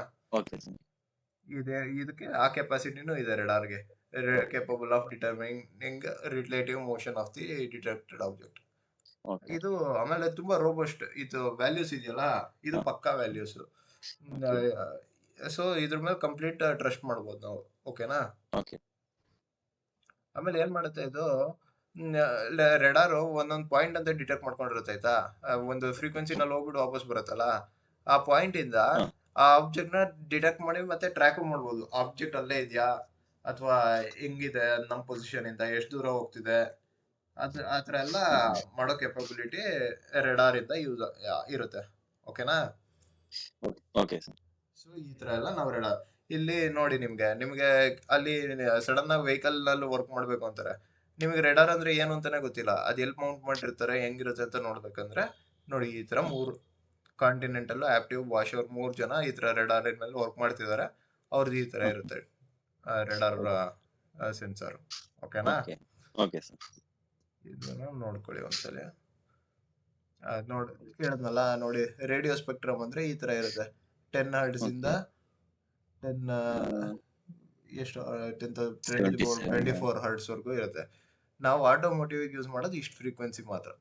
ಇದಕ್ಕೆ ಆ ಕೆಪಾಸಿಟಿನೂ ಇದೆ ರೆಡಾರ್ಗೆ. Capable of determining relative motion of the detected object. ಇದು ಆಮೇಲೆ ತುಂಬಾ ರೋಬಸ್ಟ್. ಇದು ವ್ಯಾಲ್ಯೂಸ್ ಇದೆಯಲ್ಲ, ಇದು ಪಕ್ಕಾ ವ್ಯಾಲ್ಯೂಸ್. ಸೊ ಇದ್ರ ಮೇಲೆ ಕಂಪ್ಲೀಟ್ ಟ್ರಸ್ಟ್ ಮಾಡ್ಬೋದು ನಾವು. ಓಕೆನಾ? ಆಮೇಲೆ ಏನ್ ಮಾಡುತ್ತೆ ಇದು, ರೆಡಾರ್ ಒಂದೊಂದು ಪಾಯಿಂಟ್ ಅಂತ ಡಿಟೆಕ್ಟ್ ಮಾಡ್ಕೊಂಡಿರುತ್ತೆ. ಆಯ್ತಾ? ಒಂದು ಫ್ರೀಕ್ವೆನ್ಸಿ ನಲ್ಲಿ ಹೋಗ್ಬಿಟ್ಟು ವಾಪಸ್ ಬರುತ್ತಲ್ಲ, ಆ ಪಾಯಿಂಟ್ ಇಂದ ಆ ಆಬ್ಜೆಕ್ಟ್ ನ ಡಿಟೆಕ್ಟ್ ಮಾಡಿ ಮತ್ತೆ ಟ್ರ್ಯಾಕ್ ಮಾಡ್ಬೋದು. ಆಬ್ಜೆಕ್ಟ್ ಅಲ್ಲೇ ಇದೆಯಾ ಅಥವಾ ಹೆಂಗಿದೆ ನಮ್ ಪೊಸಿಷನ್ ಇಂದ ಎಷ್ಟು ದೂರ ಹೋಗ್ತಿದೆ, ಆತರ ಎಲ್ಲ ಮಾಡೋ ಕೆಪಬಿಲಿಟಿ ರೆಡಾರ್ ಇಂದ ಯೂಸ್ ಇರುತ್ತೆ. ಓಕೆನಾ? ಸೊ ಈ ತರ ಎಲ್ಲ ನಾವು ರೆಡಾರ್ ಇಲ್ಲಿ ನೋಡಿ, ನಿಮ್ಗೆ ಅಲ್ಲಿ ಸಡನ್ ಆಗಿ ವೆಹಿಕಲ್ ನಲ್ಲಿ ವರ್ಕ್ ಮಾಡ್ಬೇಕು ಅಂತಾರೆ. ನಿಮ್ಗೆ ರೆಡಾರ್ ಅಂದ್ರೆ ಏನು ಅಂತಾನೆ ಗೊತ್ತಿಲ್ಲ. ಅದ್ ಎಲ್ಲಿ ಮೌಂಟ್ ಮಾಡಿರ್ತಾರೆ, ಹೆಂಗಿರುತ್ತೆ ಅಂತ ನೋಡ್ಬೇಕಂದ್ರೆ ನೋಡಿ, ಈ ತರ 3 ಕಾಂಟಿನೆಂಟಲ್, ಆಪ್ಟಿವ್, ಬಾಷ್ ಅವ್ರು 3 ಜನ ಈ ತರ ರೆಡಾರ್ ಮೇಲೆ ವರ್ಕ್ ಮಾಡ್ತಿದ್ದಾರೆ. ಅವ್ರದ್ದು ಈ ತರ ಇರುತ್ತೆ ರೆಡಾರ್ ಸೆನ್ಸರ್. ಓಕೆನಾ? ಇದನ್ನ ನೋಡ್ಕೊಳ್ಳಿ ಒಂದ್ಸಲ. ಹೇಳಿದ್ನಲ್ಲ ನೋಡಿ, ರೇಡಿಯೋ ಸ್ಪೆಕ್ಟ್ರಮ್ ಅಂದ್ರೆ ಈ ತರ ಇರುತ್ತೆ. 10 ಹರ್ಟ್ಸ್ ಇಂದ 24 ಹರ್ಟ್ಸ್ ವರ್ಗೂ ಇರುತ್ತೆ. ನಾವು ಆಟೋಮೋಟಿವ್ ಯೂಸ್ ಮಾಡೋದು ಇಷ್ಟು ಫ್ರೀಕ್ವೆನ್ಸಿ ಮಾತ್ರ.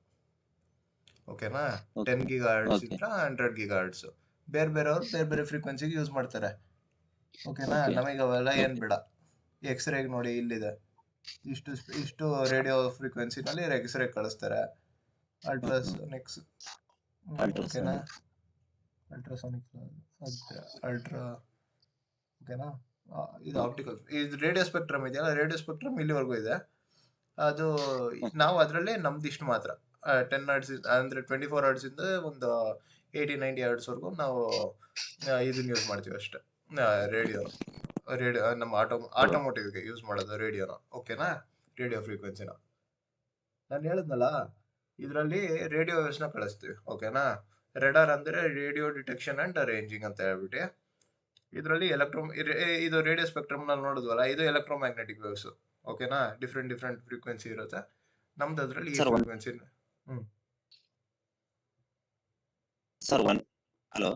ಓಕೆನಾ? 10 ಗಿಗಾಹರ್ಟ್ಸ್ ಇಂದ 100 ಗಿಗಾಹರ್ಟ್ಸ್. ಬೇರೆಯವ್ರು ಬೇರೆ ಬೇರೆ ಫ್ರೀಕ್ವೆನ್ಸಿಗೆ ಯೂಸ್ ಮಾಡ್ತಾರೆ. ಓಕೆನಾ? ನಮಗೆ ಅವೆಲ್ಲ ಏನ್ ಬೇಡ. ಎಕ್ಸ್ರೇಗ್ ನೋಡಿ ಇಲ್ಲಿದೆ, ಇಷ್ಟು ರೇಡಿಯೋ ಫ್ರೀಕ್ವೆನ್ಸಿ ನಲ್ಲಿ ಎಕ್ಸ್ರೇ ಕಳಿಸ್ತಾರೆ. ಅಲ್ಟ್ರಾಸೋನಿಕ್ಸ್. ಓಕೆನಾ? ಓಕೆನಾ? ಇದು ಆಪ್ಟಿಕಲ್. ಇದು ರೇಡಿಯೋ ಸ್ಪೆಕ್ಟ್ರಮ್ ಇದೆಯಲ್ಲ, ರೇಡಿಯೋ ಸ್ಪೆಕ್ಟ್ರಮ್ ಇಲ್ಲಿವರೆಗೂ ಇದೆ. ಅದು ನಾವು ಅದ್ರಲ್ಲಿ ನಮ್ದು ಇಷ್ಟು ಮಾತ್ರ 10 ಹರ್ಟ್ಸ್ ಅಂದ್ರೆ 24 ಹರ್ಟ್ಸ್ ಇಂದ ಒಂದು 80-90 ಹರ್ಟ್ಸ್ ವರ್ಗೂ ನಾವು ಇದನ್ನ ಯೂಸ್ ಮಾಡ್ತೀವಿ ಅಷ್ಟೇ. ರೇಡಿಯೋ ನಮ್ಮ ಆಟೋಮೋಟಿವ್ಗೆ ಯೂಸ್ ಮಾಡೋದು ರೇಡಿಯೋನ. ಓಕೆನಾ? ರೇಡಿಯೋ ಫ್ರೀಕ್ವೆನ್ಸಿನ ನಾನು ಹೇಳಿದ್ನಲ್ಲ, ಇದರಲ್ಲಿ ರೇಡಿಯೋ ವೇವ್ಸ್ ನ ಕಳಿಸ್ತೀವಿ. ಓಕೆನಾ? ರೆಡಾರ್ ಅಂದ್ರೆ ರೇಡಿಯೋ ಡಿಟೆಕ್ಷನ್ ಅಂಡ್ ರೇಂಜಿಂಗ್ ಅಂತ ಹೇಳ್ಬಿಟ್ಟು ಇದರಲ್ಲಿ ಇದು ರೇಡಿಯೋ ಸ್ಪೆಕ್ಟ್ರಮ್ ನಲ್ಲಿ ನೋಡಿದ್ವಲ್ಲ, ಇದು ಎಲೆಕ್ಟ್ರೋಮ್ಯಾಗ್ನೆಟಿಕ್ ವೇವ್ಸ್. ಓಕೆನಾ, ಡಿಫ್ರೆಂಟ್ ಡಿಫ್ರೆಂಟ್ ಫ್ರೀಕ್ವೆನ್ಸಿ ಇರುತ್ತೆ. ನಮ್ದು ಅದ್ರಲ್ಲಿ ಈ ಸರ್ ಫ್ರೀಕ್ವೆನ್ಸಿ. ಹ್ಮ್ ಸರ್ ಹಲೋ.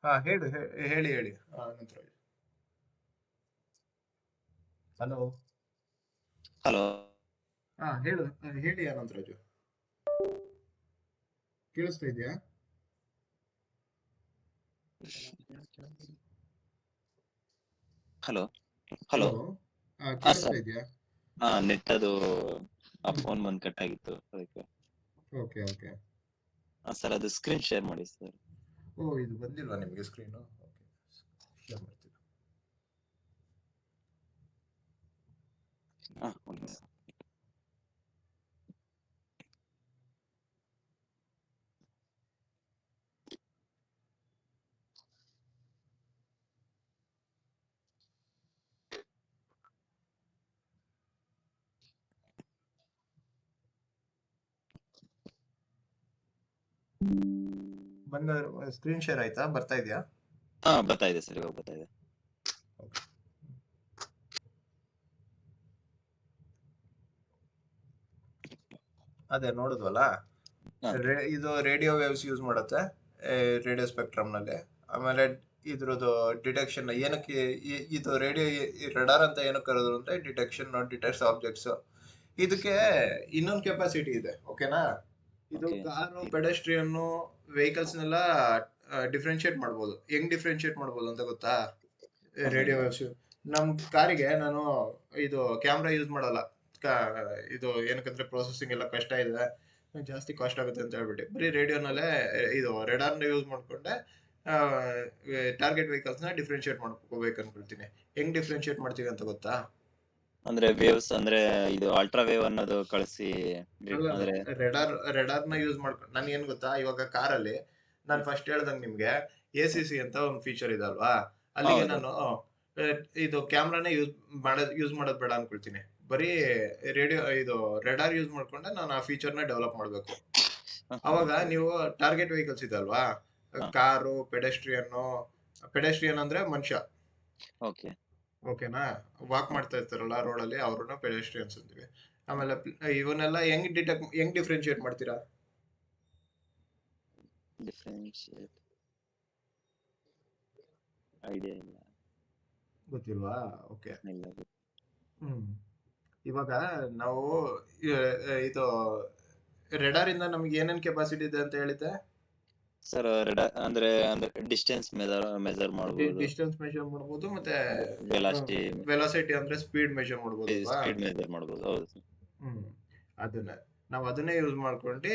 ಹಾ ಹೇಳಿ ಹೇಳಿ ಹೇಳಿ ನಂತರ. ಹಲೋ. ಹಲೋ. ಹಾ ಹೇಳಿ ಅನಂತರಾಜು, ಕೇಳಿಸ್ತಾ ಇದೆಯಾ? ಹಲೋ. ಹಲೋ. ಹಲೋ. ಹಾ ಕೇಳಿಸ್ತಾ ಸರ್. ಇದೆಯಾ? ನೆಟ್ ಅದು ಆ ಫೋನ್ ಬಂದ್ ಕಟ್ ಆಗಿತ್ತು ಅದಕ್ಕೆ. Okay okay. ಸರ್ ಅದು ಸ್ಕ್ರೀನ್ ಶೇರ್ ಮಾಡಿ ಸರ್. ಓ, ಇದು ಬಂದಿಲ್ವಾ ನಿಮಗೆ ಸ್ಕ್ರೀನು? ಓಕೆ, ಶೇರ್ ಮಾಡ್ತೀನಿ. ಒಂದು ನಿಮಿಷ. ಬಂದ ಸ್ಕ್ರೀನ್ ಶೇರ್ ಆಯ್ತಾ? ಬರ್ತಾ ಇದೆಯಾ? ಬರ್ತಾ ಇದೆ ಸರ್, ಇವಾಗ ಬರ್ತಾ ಇದೆ. ಅದೇ ನೋಡಿದ್ವಲ್ಲ, ಹಾ. ಇದು ರೇಡಿಯೋ ವೇವ್ಸ್ ಯೂಸ್ ಮಾಡುತ್ತೆ ರೇಡಿಯೋ ಸ್ಪೆಕ್ಟ್ರಮ್ ನಲ್ಲಿ. ಆಮೇಲೆ ಇದ್ರದ್ದು ಡಿಟೆಕ್ಷನ್ ಏನಕ್ಕೆ ಇದು ರೇಡಿಯೋ ರೆಡಾರ್ ಅಂತ ಏನಕ್ಕೆ ಕರೆದ್ರು ಅಂದ್ರೆ ಡಿಟೆಕ್ಷನ್ ಡಿಟೆಕ್ಟ್ಸ್ ಆಬ್ಜೆಕ್ಟ್ಸ್. ಇದಕ್ಕೆ ಇನ್ನೊಂದು ಕೆಪಾಸಿಟಿ ಇದೆ. ಓಕೆನಾ, ಇದು Okay. ಕಾರು, ಪೆಡೆಸ್ಟ್ರಿಯನ್ ವೆಹಿಕಲ್ಸ್ ನೆಲ್ಲ ಡಿಫ್ರೆನ್ಶಿಯೇಟ್ ಮಾಡ್ಬೋದು. ಹೆಂಗ್ ಡಿಫ್ರೆನ್ಶಿಯೇಟ್ ಮಾಡ್ಬೋದು ಅಂತ ಗೊತ್ತಾ? Radio waves. ನಮ್ ಕಾರಿಗೆ ನಾನು ಇದು ಕ್ಯಾಮ್ರಾ ಯೂಸ್ ಮಾಡಲ್ಲ. ಇದು ಏನಕ್ಕಂದ್ರೆ ಪ್ರೊಸೆಸಿಂಗ್ ಎಲ್ಲ ಕಷ್ಟ ಇದೆ, ಜಾಸ್ತಿ ಕಾಸ್ಟ್ ಆಗುತ್ತೆ ಅಂತ ಹೇಳ್ಬಿಟ್ಟು ಬರೀ ರೇಡಿಯೋನಲ್ಲೇ ಇದು ರೆಡಾರ್ನ ಯೂಸ್ ಮಾಡ್ಕೊಂಡೆ ಟಾರ್ಗೆಟ್ ವೆಹಿಕಲ್ಸ್ ನ ಡಿಫ್ರೆನ್ಶಿಯೇಟ್ ಮಾಡ್ಕೋಬೇಕು ಅನ್ಕೊಳ್ತೀನಿ. ಹೆಂಗ್ ಡಿಫ್ರೆನ್ಶಿಯೇಟ್ ಮಾಡ್ತೀವಿ ಅಂತ ಗೊತ್ತಾ? ಅಂದ್ರೆ ವೇವ್ಸ್ ಅಂದ್ರೆ ಇದು ಅಲ್ಟ್ರಾ ವೇವ್ ಅನ್ನೋದು ಕಳಿಸಿ ಅಂದ್ರೆ ರೆಡಾರ್ ನ ಯೂಸ್ ಮಾಡ್ಕೊಂಡು ನನ್ ಏನ್ ಗೊತ್ತಾ, ಇವಾಗ ಕಾರಲ್ಲಿ ನಾನು ಫಸ್ಟ್ ಹೇಳ್ದಂಗೆ ನಿಮ್ಗೆ ACC ಅಂತ ಒಂದು ಫೀಚರ್ ಇದೆ ಅಲ್ವಾ, ಅಲ್ಲಿಗೆ ಹೌದು. ನಾನು ಇದು ಕ್ಯಾಮ್ರಾನೇ ಯೂಸ್ ಮಾಡೋದ್ ಬೇಡ ಅನ್ಕೊಳ್ತೀನಿ. ಬರೀ ರೇಡಿಯೋ ಇದು ರೆಡಾರ್ ಯೂಸ್ ಮಾಡ್ಕೊಂಡೆ ನಾನು ಆ ಫೀಚರ್ ನ ಡೆವಲಪ್ ಮಾಡ್ಬೇಕು. ಅವಾಗ ನೀವು ಟಾರ್ಗೆಟ್ ವೆಹಿಕಲ್ಸ್ ಇದೆ ಅಲ್ವಾ, ಕಾರು, ಪೆಡೆಸ್ಟ್ರಿಯನ್ ಅಂದ್ರೆ ಮನುಷ್ಯ. ಓಕೆ. ಓಕೆನಾ, ವಾಕ್ ಮಾಡ್ತಾ ಇರ್ತಾರಲ್ಲ ರೋಡಲ್ಲಿ, ಅವ್ರನ್ನ ಪೆಡೆಸ್ಟ್ರಿಯನ್ಸ್ ಅಂತೀವಿ. ಆಮೇಲೆ ಇವನ್ನೆಲ್ಲ ಹೆಂಗ್ ಡಿಫ್ರೆನ್ಶಿಯೇಟ್ ಮಾಡ್ತೀರಾ? ಡಿಫ್ರೆನ್ಶಿಯೇಟ್ ಐಡಿಯಾ ಇಲ್ಲ. ಗೊತ್ತಿಲ್ವಾ? ಓಕೆ. ಇಲ್ಲ. ಹ್ಮ್ ಇವಾಗ ನಾವು ಇದು ರೆಡಾರ್ ಇಂದ ನಮ್ಗೆ ಏನೇನ್ ಕೆಪಾಸಿಟಿ ಇದೆ ಅಂತ ಹೇಳಿದ್ದೆ? ಸರ್ ಅಂದ್ರೆ ಡಿಸ್ಟೆನ್ಸ್ ಮೆಜರ್ ಮಾಡಬಹುದು, ಡಿಸ್ಟೆನ್ಸ್ ಮೆಷರ್ ಮಾಡಬಹುದು, ಮತ್ತೆ ವೆಲಾಸಿಟಿ ವೆಲಾಸಿಟಿ ಅಂದ್ರೆ ಸ್ಪೀಡ್ ಮೆಷರ್ ಮಾಡಬಹುದು ಅಲ್ವಾ? ಸ್ಪೀಡ್ ಮೆಜರ್ ಮಾಡಬಹುದು. ಹೌದು ಸರ್. ಅದನ್ನ ನಾವು ಅದನ್ನೇ ಯೂಸ್ ಮಾಡ್ಕೊಂಡು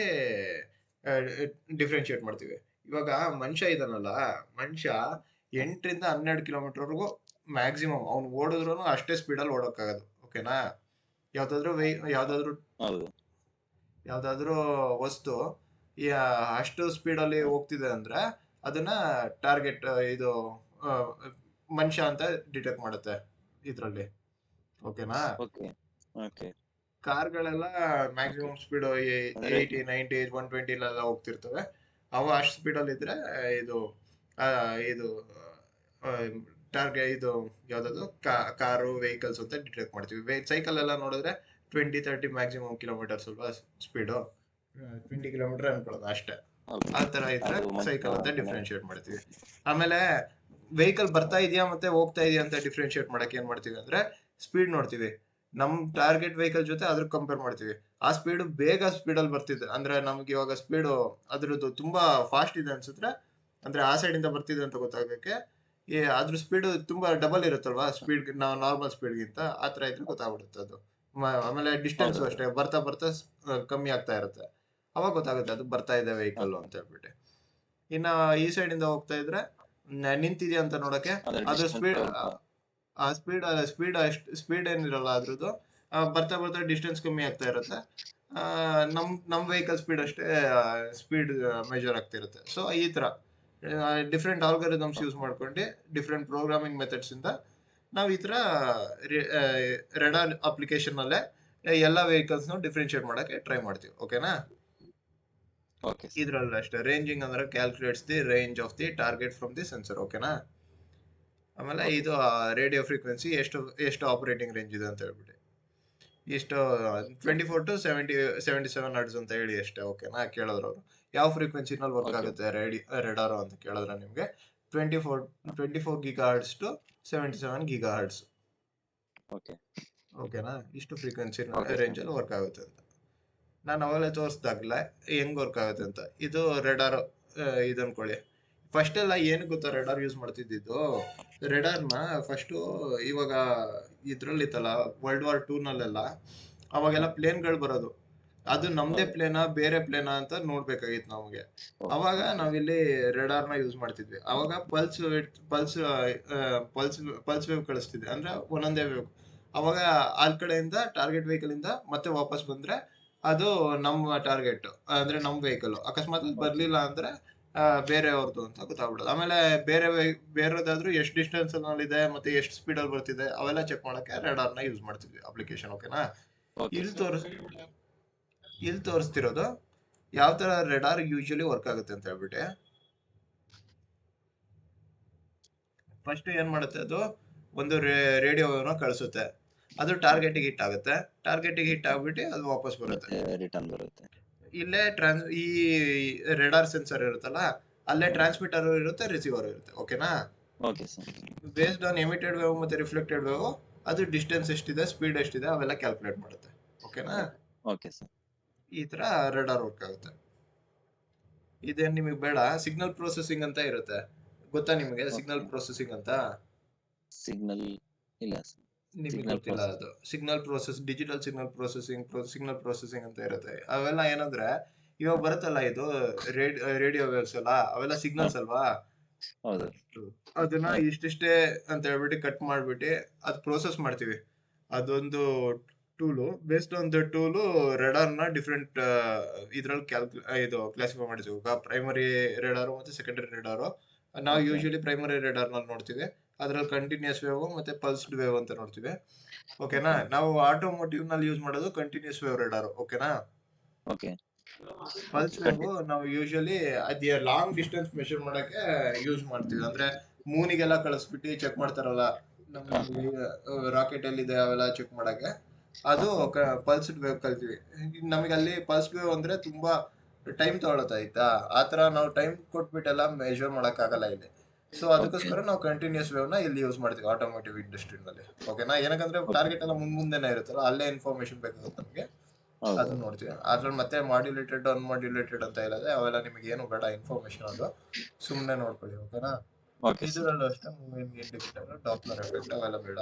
ಡಿಫ್ರೆನ್ಶಿಯೇಟ್ ಮಾಡ್ತೀವಿ. ಇವಾಗ ಮನುಷ್ಯ ಇದಾನಲ್ಲ, ಮನುಷ್ಯ 8 ರಿಂದ 12 ಕಿಲೋಮೀಟರ್ವರೆಗೂ ಮ್ಯಾಕ್ಸಿಮಮ್ ಅವ್ನು ಓಡಿದ್ರು ಅಷ್ಟೇ ಸ್ಪೀಡಲ್ಲಿ ಓಡೋಕ್ಕಾಗೋದು. ಓಕೆನಾ, ಯಾವ್ದಾದ್ರು ಹೌದು. ಯಾವ್ದಾದ್ರು ವಸ್ತು ಅಷ್ಟು ಸ್ಪೀಡಲ್ಲಿ ಹೋಗ್ತಿದೆ ಅಂದ್ರೆ ಅದನ್ನ ಟಾರ್ಗೆಟ್ ಇದು ಆ, ಮನುಷ್ಯ ಅಂತ ಡಿಟೆಕ್ಟ್ ಮಾಡುತ್ತೆ ಇದ್ರಲ್ಲಿ. ಓಕೆನಾ, ಓಕೆ. ಓಕೆ. ಕಾರ್ಗಳೆಲ್ಲ ಮ್ಯಾಕ್ಸಿಮಮ್ ಸ್ಪೀಡ್ ಅಂದ್ರೆ 80, 90, 120 ಎಲ್ಲ ಹೋಗ್ತಿರ್ತವೆ. ಅವು ಅಷ್ಟು ಸ್ಪೀಡಲ್ಲಿ ಇದ್ರೆ ಇದು ಇದು ಟಾರ್ಗೆಟ್ ಇದು ಯಾವ್ದಾದ್ರು ಕಾರು, ವೆಹಿಕಲ್ಸ್ ಅಂತ ಡಿಟೆಕ್ಟ್ ಮಾಡ್ತೀವಿ. ಸೈಕಲ್ ಎಲ್ಲ ನೋಡಿದ್ರೆ 20-30 ಮ್ಯಾಕ್ಸಿಮಮ್ ಕಿಲೋಮೀಟರ್ಸ್ ಅಲ್ವಾ ಸ್ಪೀಡು, 20 ಕಿಲೋಮೀಟರ್ ಅನ್ಕೊಳ್ಳೋದು ಅಷ್ಟೇ. ಆ ತರ ಇದ್ರೆ ಸೈಕಲ್ ಅಂತ ಡಿಫ್ರೆನ್ಶಿಯೇಟ್ ಮಾಡ್ತೀವಿ. ಆಮೇಲೆ ವೆಹಿಕಲ್ ಬರ್ತಾ ಇದೆಯಾ ಮತ್ತೆ ಹೋಗ್ತಾ ಇದೆಯಾ ಅಂತ ಡಿಫ್ರೆನ್ಶಿಯೇಟ್ ಮಾಡಕ್ ಏನ್ ಮಾಡ್ತೀವಿ ಅಂದ್ರೆ ಸ್ಪೀಡ್ ನೋಡ್ತೀವಿ. ನಮ್ ಟಾರ್ಗೆಟ್ ವೆಹಿಕಲ್ ಜೊತೆ ಅದ್ರ ಕಂಪೇರ್ ಮಾಡ್ತೀವಿ. ಆ ಸ್ಪೀಡ್ ಬೇಗ ಸ್ಪೀಡಲ್ಲಿ ಬರ್ತಿದೆ ಅಂದ್ರೆ ನಮ್ಗೆ ಇವಾಗ ಸ್ಪೀಡು ಅದ್ರದ್ದು ತುಂಬಾ ಫಾಸ್ಟ್ ಇದೆ ಅನ್ಸಿದ್ರೆ, ಅಂದ್ರೆ ಆ ಸೈಡ್ ಇಂದ ಬರ್ತಿದೆ ಅಂತ ಗೊತ್ತಾಗಕ್ಕೆ ಅದ್ರ ಸ್ಪೀಡ್ ತುಂಬಾ ಡಬಲ್ ಇರುತ್ತಲ್ವಾ ಸ್ಪೀಡ್, ನಾವು ನಾರ್ಮಲ್ ಸ್ಪೀಡ್ಗಿಂತ ಆ ತರ ಇದ್ರೆ ಗೊತ್ತಾಗ್ಬಿಡುತ್ತೆ ಅದು. ಆಮೇಲೆ ಡಿಸ್ಟೆನ್ಸ್ ಹೌದು. ಅಷ್ಟೇ ಬರ್ತಾ ಬರ್ತಾ ಕಮ್ಮಿ ಆಗ್ತಾ ಇರುತ್ತೆ. ಅವಾಗ ಗೊತ್ತಾಗುತ್ತೆ ಅದು ಬರ್ತಾ ಇದೆ ವೆಹಿಕಲ್ ಅಂತ ಹೇಳ್ಬಿಟ್ಟು. ಇನ್ನ ಈ ಸೈಡ್ ಇಂದ ಹೋಗ್ತಾ ಇದ್ರೆ ನಿಂತಿದ್ಯಾ ಅಂತ ನೋಡಕ್ಕೆ ಅಂದ್ರೆ ಅದ್ರ ಡಿಸ್ಟೆನ್ಸ್ ಸ್ಪೀಡ್ ಸ್ವಲ್ಪ ಸ್ಪೀಡ್ ಏನಿರಲ್ಲ ಅದ್ರದ್ದು, ಬರ್ತಾ ಬರ್ತಾ ಡಿಸ್ಟೆನ್ಸ್ ಕಮ್ಮಿ ಆಗ್ತಾ ಇರುತ್ತೆ. ನಮ್ ವೆಹಿಕಲ್ ಸ್ಪೀಡ್ ಅಷ್ಟೇ ಸ್ಪೀಡ್ ಮೆಜರ್ ಆಗ್ತಿರುತ್ತೆ. ಸೊ ಈ ತರ ಡಿಫ್ರೆಂಟ್ ಆಲ್ಗರಿದಮ್ಸ್ ಯೂಸ್ ಮಾಡ್ಕೊಂಡು ಡಿಫ್ರೆಂಟ್ ಪ್ರೋಗ್ರಾಮಿಂಗ್ ಮೆಥಡ್ಸ್ ಇಂದ ನಾವು ಈ ತರ ರೆಡಾರ್ ಅಪ್ಲಿಕೇಶನ್ ಅಲ್ಲೇ ಎಲ್ಲ ವೆಹಿಕಲ್ಸ್ ನ ಡಿಫ್ರೆನ್ಶಿಯೇಟ್ ಮಾಡಕ್ಕೆ ಟ್ರೈ ಮಾಡ್ತೀವಿ. ಓಕೆನಾ? Okay sir. ಇದ್ರಲ್ಲಿ ಅಷ್ಟೇ ರೇಂಜಿಂಗ್ ಅಂದ್ರೆ calculates the range of the target from the sensor. ಓಕೆನಾ. ಆಮೇಲೆ ಓಕೆ ಇದು ಸರ್. ರೇಡಿಯೋ ಫ್ರೀಕ್ವೆನ್ಸಿ ಎಷ್ಟು ಆಪರೇಟಿಂಗ್ ರೇಂಜ್ ಇದೆ ಅಂತ ಹೇಳ್ಬಿಟ್ಟು ಇಷ್ಟು 24 to 77 ಹರ್ಟ್ಸ್ ಅಂತ ಹೇಳಿ ಅಷ್ಟೇ. ಓಕೆನಾ. ಕೇಳಿದ್ರು ಅವರು ಯಾವ ಫ್ರೀಕ್ವೆನ್ಸಿನಲ್ಲಿ ವರ್ಕ್ ಓಕೆ. ಆಗುತ್ತೆ ರೆಡಾರೋ ಅಂತ ಕೇಳಿದ್ರೆ ನಿಮಗೆ 24 GHz to 77 GHz. ಓಕೆ. ಓಕೆನಾ. ಇಷ್ಟು ಫ್ರೀಕ್ವೆನ್ಸಿ ಓಕೆ ಸರ್. ರೇಂಜಲ್ಲಿ ವರ್ಕ್ ಆಗುತ್ತೆ ಅಂತ ನಾನು ಅವಾಗಲೇ ತೋರಿಸ್ದಾಗ್ಲೇ ಹೆಂಗ್ ವರ್ಕ್ ಆಗುತ್ತೆ ಅಂತ. ಇದು ರೆಡಾರ್ ಇದು ಅನ್ಕೊಳ್ಳಿ. ಫಸ್ಟ್ ಎಲ್ಲ ಏನು ಗೊತ್ತಾ ರೆಡಾರ್ ಯೂಸ್ ಮಾಡ್ತಿದ್ದಿದ್ದು. ರೆಡಾರ್ನ ಫಸ್ಟು ಇವಾಗ ಇದ್ರಲ್ಲಿತ್ತಲ್ಲ World War II ಅವಾಗೆಲ್ಲ ಪ್ಲೇನ್ಗಳು ಬರೋದು. ಅದು ನಮ್ದೇ ಹೌದು. ಪ್ಲೇನಾ ಬೇರೆ ಪ್ಲೇನಾ ಅಂತ ನೋಡ್ಬೇಕಾಗಿತ್ತು ನಮಗೆ. ಅವಾಗ ನಾವಿಲ್ಲಿ ರೆಡಾರ್ನ ಯೂಸ್ ಮಾಡ್ತಿದ್ವಿ. ಅವಾಗ pulse pulse pulse pulse wave ಕಳಿಸ್ತಿದ್ವಿ, ಅಂದ್ರೆ ಒಂದೊಂದೇ ವೇವ್. ಅವಾಗ ಆ ಕಡೆಯಿಂದ ಟಾರ್ಗೆಟ್ ವೆಹಿಕಲ್ ಇಂದ ಮತ್ತೆ ವಾಪಸ್ ಬಂದ್ರೆ ಅದು ನಮ್ಮ ಟಾರ್ಗೆಟ್, ಅಂದ್ರೆ ನಮ್ಮ ವೆಹಿಕಲ್. ಅಕಸ್ಮಾತ್ ಓಕೆ. ಬರ್ಲಿಲ್ಲ ಅಂದ್ರೆ ಬೇರೆಯವ್ರದ್ದು ಅಂತ ಗೊತ್ತಾಗ್ಬಿಡೋದು. ಆಮೇಲೆ ಬೇರೆದಾದ್ರೂ ಎಷ್ಟು ಡಿಸ್ಟೆನ್ಸ್ ಅಲ್ಲಿ ಇದೆ ಮತ್ತೆ ಎಷ್ಟು ಸ್ಪೀಡ್ ಅಲ್ಲಿ ಬರ್ತಿದೆ ಅವೆಲ್ಲ ಚೆಕ್ ಮಾಡಕ್ಕೆ ರೆಡಾರ್ನ ಯೂಸ್ ಮಾಡ್ತಿದ್ವಿ ಅಪ್ಲಿಕೇಶನ್. ಓಕೆನಾ. ಓಕೆ ಇಲ್ಲಿ ಸರ್. ಇಲ್ಲಿ ತೋರಿಸ್ತಿರೋದು ಯಾವ ತರ ರೆಡಾರ್ ಯೂಶಲಿ ವರ್ಕ್ ಆಗುತ್ತೆ ಅಂತ ಹೇಳ್ಬಿಟ್ಟೆ. ಫಸ್ಟ್ ಏನ್ ಮಾಡುತ್ತೆ, ಅದು ಒಂದು ರೇಡಿಯೋನ ಕಳಿಸುತ್ತೆ. ಅದು ಟಾರ್ಗೆಟಿಗೆ ಹಿಟ್ ಆಗುತ್ತೆ. ಟಾರ್ಗೆಟಿಗೆ ಹಿಟ್ ಆಗ್ಬಿಟ್ಟು ಅದು ವಾಪಸ್ ಬರುತ್ತೆ. ಮತ್ತೆ ರಿಟರ್ನ್ ಬರುತ್ತೆ. ಇಲ್ಲೇ ಈ ರೆಡಾರ್ ಸೆನ್ಸರ್ ಇರುತ್ತಲ್ಲ, ಅಲ್ಲೇ ಟ್ರಾನ್ಸ್ಮಿಟರ್ ಇರುತ್ತೆ, ರಿಸೀವರ್ ಇರುತ್ತೆ. ಓಕೆನಾ. Okay sir. Based on emitted wave ಮತ್ತೆ ರಿಫ್ಲೆಕ್ಟೆಡ್ ವೇವ್ ಅದು ಡಿಸ್ಟೆನ್ಸ್ ಎಷ್ಟಿದೆ, ಸ್ಪೀಡ್ ಎಷ್ಟಿದೆ ಅವೆಲ್ಲ ಕ್ಯಾಲ್ಕುಲೇಟ್ ಮಾಡುತ್ತೆ. ಓಕೆನಾ. Okay sir. ಈ ತರ ರೆಡಾರ್ ವರ್ಕ್ ಆಗುತ್ತೆ. ಇದೇನ್ ನಿಮಗೆ ಬೇಡ. ಸಿಗ್ನಲ್ ಪ್ರೊಸೆಸಿಂಗ್ ಅಂತ ಇರುತ್ತೆ, ಗೊತ್ತಾ ನಿಮಗೆ ಸಿಗ್ನಲ್ ಪ್ರೊಸೆಸಿಂಗ್ ಅಂತ? ಸಿಗ್ನಲ್ ಇಲ್ಲ ಸರ್. ನಿಮಗೆ ಸಿಗ್ನಲ್ ಗೊತ್ತಿಲ್ಲ ಅದು. Signal process, digital signal processing ಅಂತ ಇರುತ್ತೆ. ಅವೆಲ್ಲ ಏನಂದ್ರೆ ಇವಾಗ ಬರುತ್ತಲ್ಲ ಇದು ರೇಡಿಯೋ ವೇವ್ಸ್ ಎಲ್ಲ, ಅವೆಲ್ಲ ಸಿಗ್ನಲ್ಸ್ ಅಲ್ವಾ. ಹೌದು. ಅದನ್ನ ಇಷ್ಟಿಷ್ಟೇ ಅಂತ ಹೇಳ್ಬಿಟ್ಟು ಕಟ್ ಮಾಡ್ಬಿಟ್ಟು ಅದು ಪ್ರೋಸೆಸ್ ಮಾಡ್ತೀವಿ. ಅದೊಂದು tool. Based on the tool ರೆಡಾರ್ನ ಡಿಫ್ರೆಂಟ್ ಇದ್ರಲ್ಲಿ ಇದು ಕ್ಲಾಸಿಫೈ ಮಾಡ್ತೀವಿ. ಪ್ರೈಮರಿ ರೆಡಾರು ಮತ್ತೆ ಸೆಕೆಂಡರಿ ರೆಡಾರು. ನಾವು Okay. ಯೂಶಲಿ ಪ್ರೈಮರಿ ರೆಡಾರ್ನಲ್ಲಿ ನೋಡ್ತೀವಿ. ಅದ್ರಲ್ಲಿ ಕಂಟಿನ್ಯೂಸ್ ವೇವ್ ಮತ್ತೆ ಪಲ್ಸ್ಡ್ ವೇವ್ ಅಂತ ನೋಡ್ತೀವಿ. ಓಕೆನಾ. ನಾವು ಆಟೋಮೋಟಿವ್ ನಲ್ಲಿ ಯೂಸ್ ಮಾಡೋದು ಕಂಟಿನ್ಯೂಸ್ ವೇವ್ ರೆಡಾರ್. ಓಕೆನಾ. ಓಕೆ. ಪಲ್ಸ್ ವೇವ್ ನಾವು ಯೂಶಲಿ ಅದೇ ಲಾಂಗ್ ಡಿಸ್ಟೆನ್ಸ್ ಮೆಷರ್ ಮಾಡಕ್ಕೆ ಯೂಸ್ ಮಾಡ್ತೀವಿ. ಅಂದ್ರೆ ಮೂನಿಗೆಲ್ಲ ಕಳಿಸ್ಬಿಟ್ಟು ಚೆಕ್ ಮಾಡ್ತಾರಲ್ಲ, ನಮ್ಮ ರಾಕೆಟ್ ಎಲ್ಲಿದೆ ಅವೆಲ್ಲ ಚೆಕ್ ಮಾಡಕ್ಕೆ ಅದು ಪಲ್ಸ್ಡ್ ವೇವ್ ಕಲ್ತೀವಿ. ನಮಗೆ ಅಲ್ಲಿ ಪಲ್ಸ್ ವೇವ್ ಅಂದ್ರೆ ತುಂಬಾ ಟೈಮ್ ತಗೊಳತ್ತ ಆಯ್ತಾ. ಆತರ ನಾವು ಟೈಮ್ ಕೊಟ್ಬಿಟ್ಟೆಲ್ಲ ಮೆಷರ್ ಮಾಡಕ್ ಆಗಲ್ಲ ಇಲ್ಲಿ. ಸೊ ಅದಕ್ಕೋಸ್ಕರ ನಾವು ಕಂಟಿನ್ಯೂಸ್ ವೇವ್ ನ ಇಲ್ಲಿ ಯೂಸ್ ಮಾಡ್ತೀವಿ ಆಟೋಮೋಟಿವ್ ಇಂಡಸ್ಟ್ರಿನಲ್ಲಿ. ಓಕೆನಾ. ಏನಕ್ಕಂದ್ರೆ ಟಾರ್ಗೆಟ್ ಎಲ್ಲ ಮುಂದೆನೆ ಇರುತ್ತಲ್ಲ, ಅಲ್ಲೇ ಇನ್ಫಾರ್ಮೇಶನ್ ಬೇಕಾಗುತ್ತೆ ನಮಗೆ, ಅದನ್ನ ನೋಡ್ತೀವಿ. ಅದ್ರಲ್ಲಿ ಮತ್ತೆ ಮಾಡ್ಯುಲೇಟೆಡ್ ಅನ್ಮಾಡ್ಯುಲೇಟೆಡ್ ಅಂತ ಇಲ್ಲದೆ ಅವೆಲ್ಲ ನಿಮಗೆ ಏನು ಬೇಡ ಇನ್ಫಾರ್ಮೇಶನ್, ಅದು ಸುಮ್ಮನೆ ನೋಡ್ಕೊಳ್ಳಿ. ಓಕೆನಾ. ಇದರಲ್ಲೂ ಅಷ್ಟೇ ಮೂವಿಂಗ್ ಇಂಡಿಕೇಟರ್, ಡಾಪ್ಲರ್ ಎಫೆಕ್ಟ್ ಅವೆಲ್ಲ ಬೇಡ.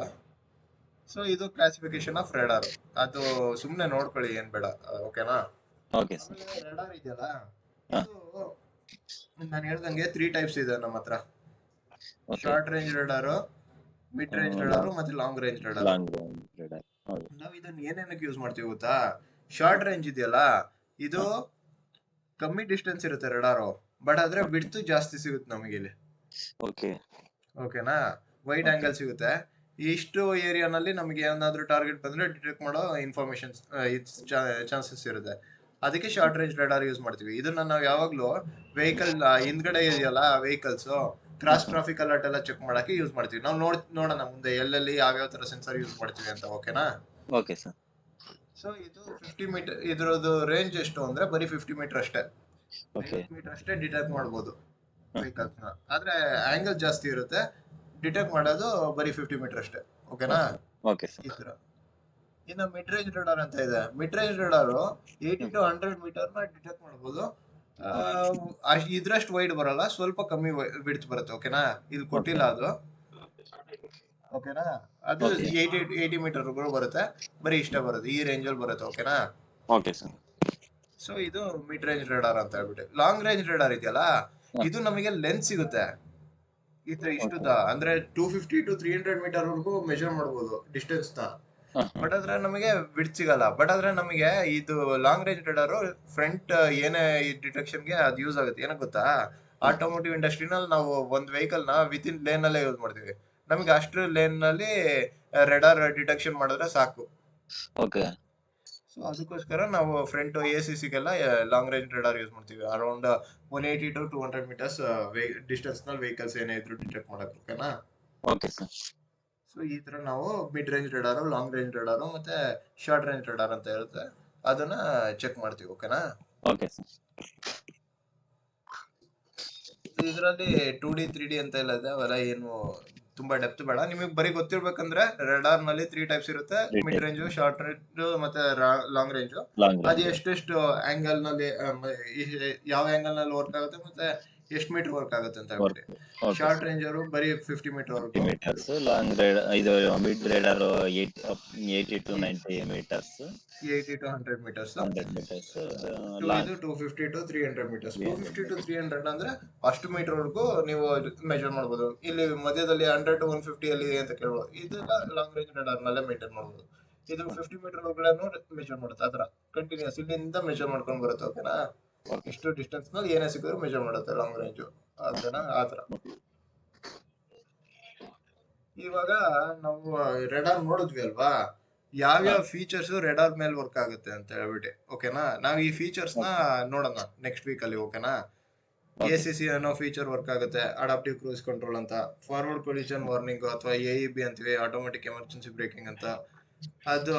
ಸೊ ಇದು ಕ್ಲಾಸಿಫಿಕೇಶನ್ ಆಫ್ ರೆಡಾರ್. ಅದು ಸುಮ್ಮನೆ ನೋಡ್ಕೊಳ್ಳಿ, ಏನ್ ಬೇಡ. ಓಕೆನಾ. Okay sir. ರೆಡಾರ್ ಇದೆಯಲ್ಲ, ಇದು ನಾನು ಹೇಳ್ದಂಗೆ 3 ಟೈಪ್ಸ್ ಇದೆ ನಮ್ಮ ಹತ್ರ. ಶಾರ್ಟ್ ರೇಂಜ್ ರೆಡಾರು, ಮಿಡ್ ರೇಂಜ್ ರೆಡಾರು ಮತ್ತೆ long range radar. Long radar. ನಾವು ಇದನ್ನ ಏನೇನಕ್ಕೆ ಯೂಸ್ ಮಾಡ್ತೀವಿ ಗೊತ್ತಾ? ಶಾರ್ಟ್ ರೇಂಜ್ ಇದೆಯಲ್ಲ, ಇದು ಕಮ್ಮಿ ಡಿಸ್ಟೆನ್ಸ್ ಇರುತ್ತೆ ರೆಡಾರು, ಬಟ್ ಆದ್ರೆ ವಿಡ್ತ್ ಜಾಸ್ತಿ ಸಿಗುತ್ತೆ ನಮಗೆ ಇಲ್ಲಿ. ಓಕೆ. ಓಕೆನಾ. ವೈಡ್ ಆಂಗಲ್ ಸಿಗುತ್ತೆ. ಇಷ್ಟು ಏರಿಯಾನಲ್ಲಿ ನಮಗೆ ಏನಾದ್ರೂ ಟಾರ್ಗೆಟ್ ಬಂದ್ರೆ ಡಿಟೆಕ್ಟ್ ಮಾಡೋ ಇನ್ಫಾರ್ಮೇಶನ್ ಚಾನ್ಸಸ್ ಇರುತ್ತೆ. ಅದಕ್ಕೆ ಶಾರ್ಟ್ ರೇಂಜ್ ರೆಡಾರ್ ಯೂಸ್ ಮಾಡ್ತೀವಿ. ಇದನ್ನ ನಾವು ಯಾವಾಗ್ಲೂ ವೆಹಿಕಲ್ ಹಿಂದ್ಗಡೆ ಇದೆಯಲ್ಲ, ವೆಹಿಕಲ್ಸ್ ಕ್ರಾಸ್ ಟ್ರಾಫಿಕ್ ಅಲರ್ಟ್ ಎಲ್ಲ ಚೆಕ್ ಮಾಡಕ್ಕೆ ಯೂಸ್ ಮಾಡ್ತೀವಿ. ನಾವು ನೋಡೋಣ ಮುಂದೆ ಎಲ್ಲೆಲ್ಲಿ ಯಾವ್ಯಾವ ತರ ಸೆನ್ಸರ್ ಯೂಸ್ ಮಾಡ್ತೀವಿ ಅಂತ. ಓಕೆನಾ. Okay sir. ಸೊ ಇದು 50 ಮೀಟರ್, ಇದ್ರದ್ದು ರೇಂಜ್ ಎಷ್ಟು ಅಂದ್ರೆ ಬರೀ 50 ಮೀಟರ್ ಅಷ್ಟೇ. ಓಕೆ. 50 ಮೀಟರ್ ಅಷ್ಟೇ ಡಿಟೆಕ್ಟ್ ಮಾಡ್ಬೋದು ವೆಹಿಕಲ್ಸ್ ನ. ಆದ್ರೆ ಆಂಗಲ್ ಜಾಸ್ತಿ ಇರುತ್ತೆ, ಡಿಟೆಕ್ಟ್ ಮಾಡೋದು ಬರೀ 50 ಮೀಟರ್ ಅಷ್ಟೇ. ಓಕೆನಾ. Okay sir. ಈ ತರ. ಇನ್ನು ಮಿಡ್ ರೇಂಜ್ ರೆಡಾರ್ ಅಂತ ಇದೆ. Mid range radar 80 to 100 metre ನ ಡಿಟೆಕ್ಟ್ ಮಾಡ್ಬೋದು. ಇದ್ರಷ್ಟು ವೈಡ್ ಬರಲ್ಲ, ಸ್ವಲ್ಪ ಕಮ್ಮಿ ವಿಡ್ತ್ ಬರುತ್ತೆ. ಓಕೆನಾ. ಇಲ್ಲಿ ಕೊಟ್ಟಿಲ್ಲ ಅದು. ಓಕೆನಾ. ಅದು 80 ಮೀಟರ್ ಬರುತ್ತೆ, ಬರೀ ಇಷ್ಟ ಬರುತ್ತೆ, ಈ ರೇಂಜ್ ಅಲ್ಲಿ ಬರುತ್ತೆ. ಓಕೆನಾ. Okay sir. ಸೊ ಇದು ಮಿಡ್ ರೇಂಜ್ ರೆಡಾರ್ ಅಂತ ಹೇಳ್ಬಿಟ್ಟು. ಲಾಂಗ್ ರೇಂಜ್ ರೆಡಾರ್ ಇದೆಯಲ್ಲ, ಇದು ನಮಗೆ ಲೆನ್ಸ್ ಸಿಗುತ್ತೆ ಇಷ್ಟುದ್ದ, ಅಂದ್ರೆ 250 to 300 ಮೀಟರ್ ವರೆಗೂ ಮೆಜರ್ ಮಾಡ್ಬೋದು ಡಿಸ್ಟೆನ್ಸ್ ನ. ಬಟ್ ಆದ್ರೆ ನಮಗೆ ವಿಡ್ತ್ ಸಿಗಲ್ಲ. ಬಟ್ ಆದ್ರೆ ನಮಗೆ ಇದು ಲಾಂಗ್ ರೇಂಜ್ ರೆಡಾರ್ ಫ್ರಂಟ್ ಏನೇ ಡಿಟೆಕ್ಷನ್ ಗೆ ಅದು ಯೂಸ್ ಆಗುತ್ತೆ. ಏನಕ್ಕೆ ಗೊತ್ತಾ? ಆಟೋಮೋಟಿವ್ ಇಂಡಸ್ಟ್ರಿನಲ್ಲಿ ನಾವು ಒಂದು ವೆಹಿಕಲ್ ನ ವಿತ್ ಇನ್ ಲೇನ್ ಅಲ್ಲೇ ಯೂಸ್ ಮಾಡ್ತೀವಿ. ನಮಗೆ ಅಷ್ಟು ಲೇನ್ ನಲ್ಲಿ ರೆಡಾರ್ ಡಿಟೆಕ್ಷನ್ ಮಾಡಿದ್ರೆ ಸಾಕು. ಓಕೆ. ಸೊ ಸೊ ಅದಕ್ಕೋಸ್ಕರ ನಾವು ಫ್ರಂಟ್ ACCಗೆಲ್ಲ ಲಾಂಗ್ ರೇಂಜ್ ರೆಡಾರ್ ಯೂಸ್ ಮಾಡ್ತೀವಿ. ಅರೌಂಡ್ 180 to 200 ಮೀಟರ್ಸ್ ಡಿಸ್ಟೆನ್ಸ್ ನಲ್ಲಿ ವೆಹಿಕಲ್ಸ್ ಏನೇ ಇದ್ರು ಡಿಟೆಕ್ಟ್ ಮಾಡಕ್. ಓಕೆನಾ? Okay sir. ಸೊ ಈ ತರ ನಾವು ಮಿಡ್ ರೇಂಜ್ ರೆಡಾರು, ಲಾಂಗ್ ರೇಂಜ್ ರೆಡಾರು ಮತ್ತೆ ಶಾರ್ಟ್ ರೇಂಜ್ ರೆಡಾರ್ ಅಂತ ಇರುತ್ತೆ, ಅದನ್ನ ಚೆಕ್ ಮಾಡ್ತೀವಿ. ಓಕೆನಾ? Okay sir. ಇದರಲ್ಲಿ 2D 3D ಅಂತ ಎಲ್ಲ ಇದೆ, ಅವೆಲ್ಲ ಏನು ತುಂಬಾ ಡೆಪ್ತ್ ಬೇಡ. ನಿಮಗೆ ಬರೀ ಗೊತ್ತಿರ್ಬೇಕಂದ್ರೆ ರೆಡಾರ್ ನಲ್ಲಿ 3 ಟೈಪ್ಸ್ ಇರುತ್ತೆ: ಮಿಡ್ ರೇಂಜ್, ಶಾರ್ಟ್ ರೇಂಜ್ ಮತ್ತೆ ಲಾಂಗ್ ರೇಂಜ್. ಅದು ಎಷ್ಟೆಷ್ಟು ಆಂಗಲ್ ನಲ್ಲಿ ಯಾವ ಆಂಗಲ್ ನಲ್ಲಿ ವರ್ಕ್ ಆಗುತ್ತೆ ಮತ್ತೆ ಎಷ್ಟು ಮೀಟರ್ ವರ್ಕ್ ಆಗುತ್ತೆ ಅಂತ ಹೇಳ್ಬಿಟ್ಟು. ಶಾರ್ಟ್ ರೇಂಜ್ ಅವರು ಬರೀ 50 metre work, metres. Long radar ಇದು mid radar 80 to 90 metres, 80 to 100 metres. 100 metres. ಇದು 250 to 300 ಮೀಟರ್ಸ್. 250 to 300 ಅಂದ್ರೆ ಅಷ್ಟು ಮೀಟರ್ ವರ್ಗೂ ನೀವು ಮೆಜರ್ ಮಾಡಬಹುದು. ಇಲ್ಲಿ ಮಧ್ಯದಲ್ಲಿ 100 to 150 ಅಲ್ಲಿ ಅಂತ ಕೇಳ್ಬೋದು. ಇದೆಲ್ಲ ಲಾಂಗ್ ರೇಂಜ್ ರೆಡಾರ್ ನಲ್ಲೇ ಮೇಂಟೈನ್ ಮಾಡಬಹುದು. ಇದು 50 ಮೀಟರ್ ಒಳಗಡೆನೂ ಮೆಜರ್ ಮಾಡುತ್ತೆ. ಆತರ ಕಂಟಿನ್ಯೂಸ್ ಇಲ್ಲಿಂದ ಮೆಜರ್ ಮಾಡ್ಕೊಂಡು ಬರುತ್ತೆ. ಓಕೆನಾ? ಇಷ್ಟು ಡಿಸ್ಟೆನ್ಸ್ ನಲ್ಲಿ ಏನೇ ಸಿಕ್ಕಿದ್ರು ಮೆಜರ್ ಮಾಡುತ್ತೆ ಲಾಂಗ್ ರೇಂಜ್. ಓಕೆನಾ? ಆತರ. ಇವಾಗ ನಾವು ರೆಡಾರ್ ನೋಡಿದ್ವಿ ಅಲ್ವಾ, ಯಾವ್ಯಾವ ಫೀಚರ್ಸ್ ರೆಡಾರ್ ಮೇಲೆ ವರ್ಕ್ ಆಗುತ್ತೆ ಅಂತ ಹೇಳ್ಬಿಟ್ಟು. ಓಕೆನಾ? ನಾವು ಈ ಫೀಚರ್ಸ್ ನ ನೋಡೋಣ ನೆಕ್ಸ್ಟ್ ವೀಕ್ ಅಲ್ಲಿ. ಓಕೆನಾ? ACC ಅನ್ನೋ ಫೀಚರ್ ವರ್ಕ್ ಆಗುತ್ತೆ, ಅಡಾಪ್ಟಿವ್ ಕ್ರೂಸ್ ಕಂಟ್ರೋಲ್ ಅಂತ. ಫಾರ್ವರ್ಡ್ ಕೊಲಿಷನ್ ವಾರ್ನಿಂಗ್ ಅಥವಾ AEB ಅಂತೀವಿ, ಆಟೋಮೆಟಿಕ್ ಎಮರ್ಜೆನ್ಸಿ ಬ್ರೇಕಿಂಗ್ ಅಂತ. ಅದು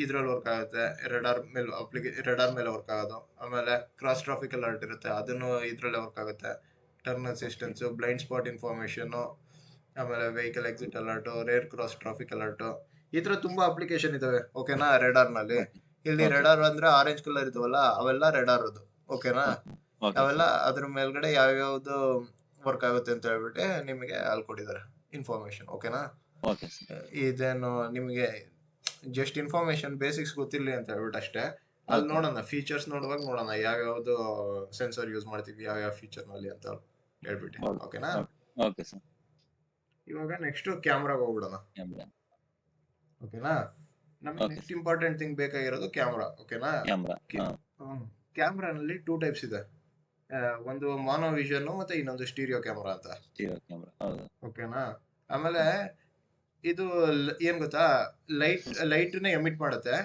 ಇದ್ರಲ್ಲಿ ವರ್ಕ್ ಆಗುತ್ತೆ, ರೆಡಾರ್ ಮೇಲೆ ವರ್ಕ್ ಆಗೋದು. ಆಮೇಲೆ ಕ್ರಾಸ್ ಟ್ರಾಫಿಕ್ ಅಲರ್ಟ್ ಇರುತ್ತೆ, ಅದನ್ನು ಇದ್ರಲ್ಲೇ ವರ್ಕ್ ಆಗುತ್ತೆ. Turn assistance, blind spot information, ಆಮೇಲೆ vehicle exit alert, rear cross traffic alert. ಈ ತರ ತುಂಬಾ ಅಪ್ಲಿಕೇಶನ್ ಇದಾವೆ. ಓಕೆನಾ? ರೆಡಾರ್ ನಲ್ಲಿ ಇಲ್ಲಿ ರೆಡಾರ್ ಅಂದ್ರೆ ಆರೆಂಜ್ ಕಲರ್ ಇದಾವಲ್ಲ, ಅವೆಲ್ಲ ರೆಡಾರ್ ಅದು. ಓಕೆನಾ? ಅವೆಲ್ಲ ಅದ್ರ ಮೇಲ್ಗಡೆ ಯಾವ್ಯಾವ್ದು ವರ್ಕ್ ಆಗುತ್ತೆ ಅಂತ ಹೇಳ್ಬಿಟ್ಟು ನಿಮಗೆ ಅಲ್ಲಿ ಕೊಟ್ಟಿದ್ದಾರೆ ಇನ್ಫಾರ್ಮೇಶನ್. ಓಕೆನಾ? ಇದೇನು ನಿಮಗೆ ಜಸ್ಟ್ ಇನ್ಫಾರ್ಮೇಶನ್ ಬೇಸಿಕ್ಸ್ ಗೊತ್ತಿರ್ಲಿ ಅಂತ ಹೇಳ್ಬಿಟ್ಟು ಅಷ್ಟೇ. ಅಲ್ಲಿ ನೋಡೋಣ, ಫೀಚರ್ಸ್ ನೋಡುವಾಗ ನೋಡೋಣ ಯಾವ್ಯಾವ್ದು ಸೆನ್ಸರ್ ಯೂಸ್ ಮಾಡ್ತೀವಿ ಯಾವ ಫೀಚರ್ ನಲ್ಲಿ ಅಂತ ಹೇಳ್ಬಿಟ್ಟು. ಓಕೆನಾ? Okay sir. ಇವಾಗ ನೆಕ್ಸ್ಟ್ ಕ್ಯಾಮ್ರಾಗ ಹೋಗ್ಬಿಡೋಣ. ಓಕೆನಾ? ನಮಗೆ ನೆಕ್ಸ್ಟ್ ಇಂಪಾರ್ಟೆಂಟ್ ಥಿಂಗ್ ಬೇಕಾಗಿರೋದು ಕ್ಯಾಮ್ರಾ. ಓಕೆನಾ? ಕ್ಯಾಮ್ರಾನಲ್ಲಿ 2 ಟೈಪ್ಸ್ ಇದೆ. ಒಂದು ಮಾನೋ ವಿಷನ್ ಮತ್ತೆ ಇನ್ನೊಂದು ಸ್ಟೀರಿಯೋ ಕ್ಯಾಮ್ರಾ ಅಂತ. ಓಕೆನಾ? ಆಮೇಲೆ ಇದು ಏನ್ ಗೊತ್ತಾ, ಲೈಟ್ ನ ಎಮಿಟ್ ಮಾಡುತ್ತೆ,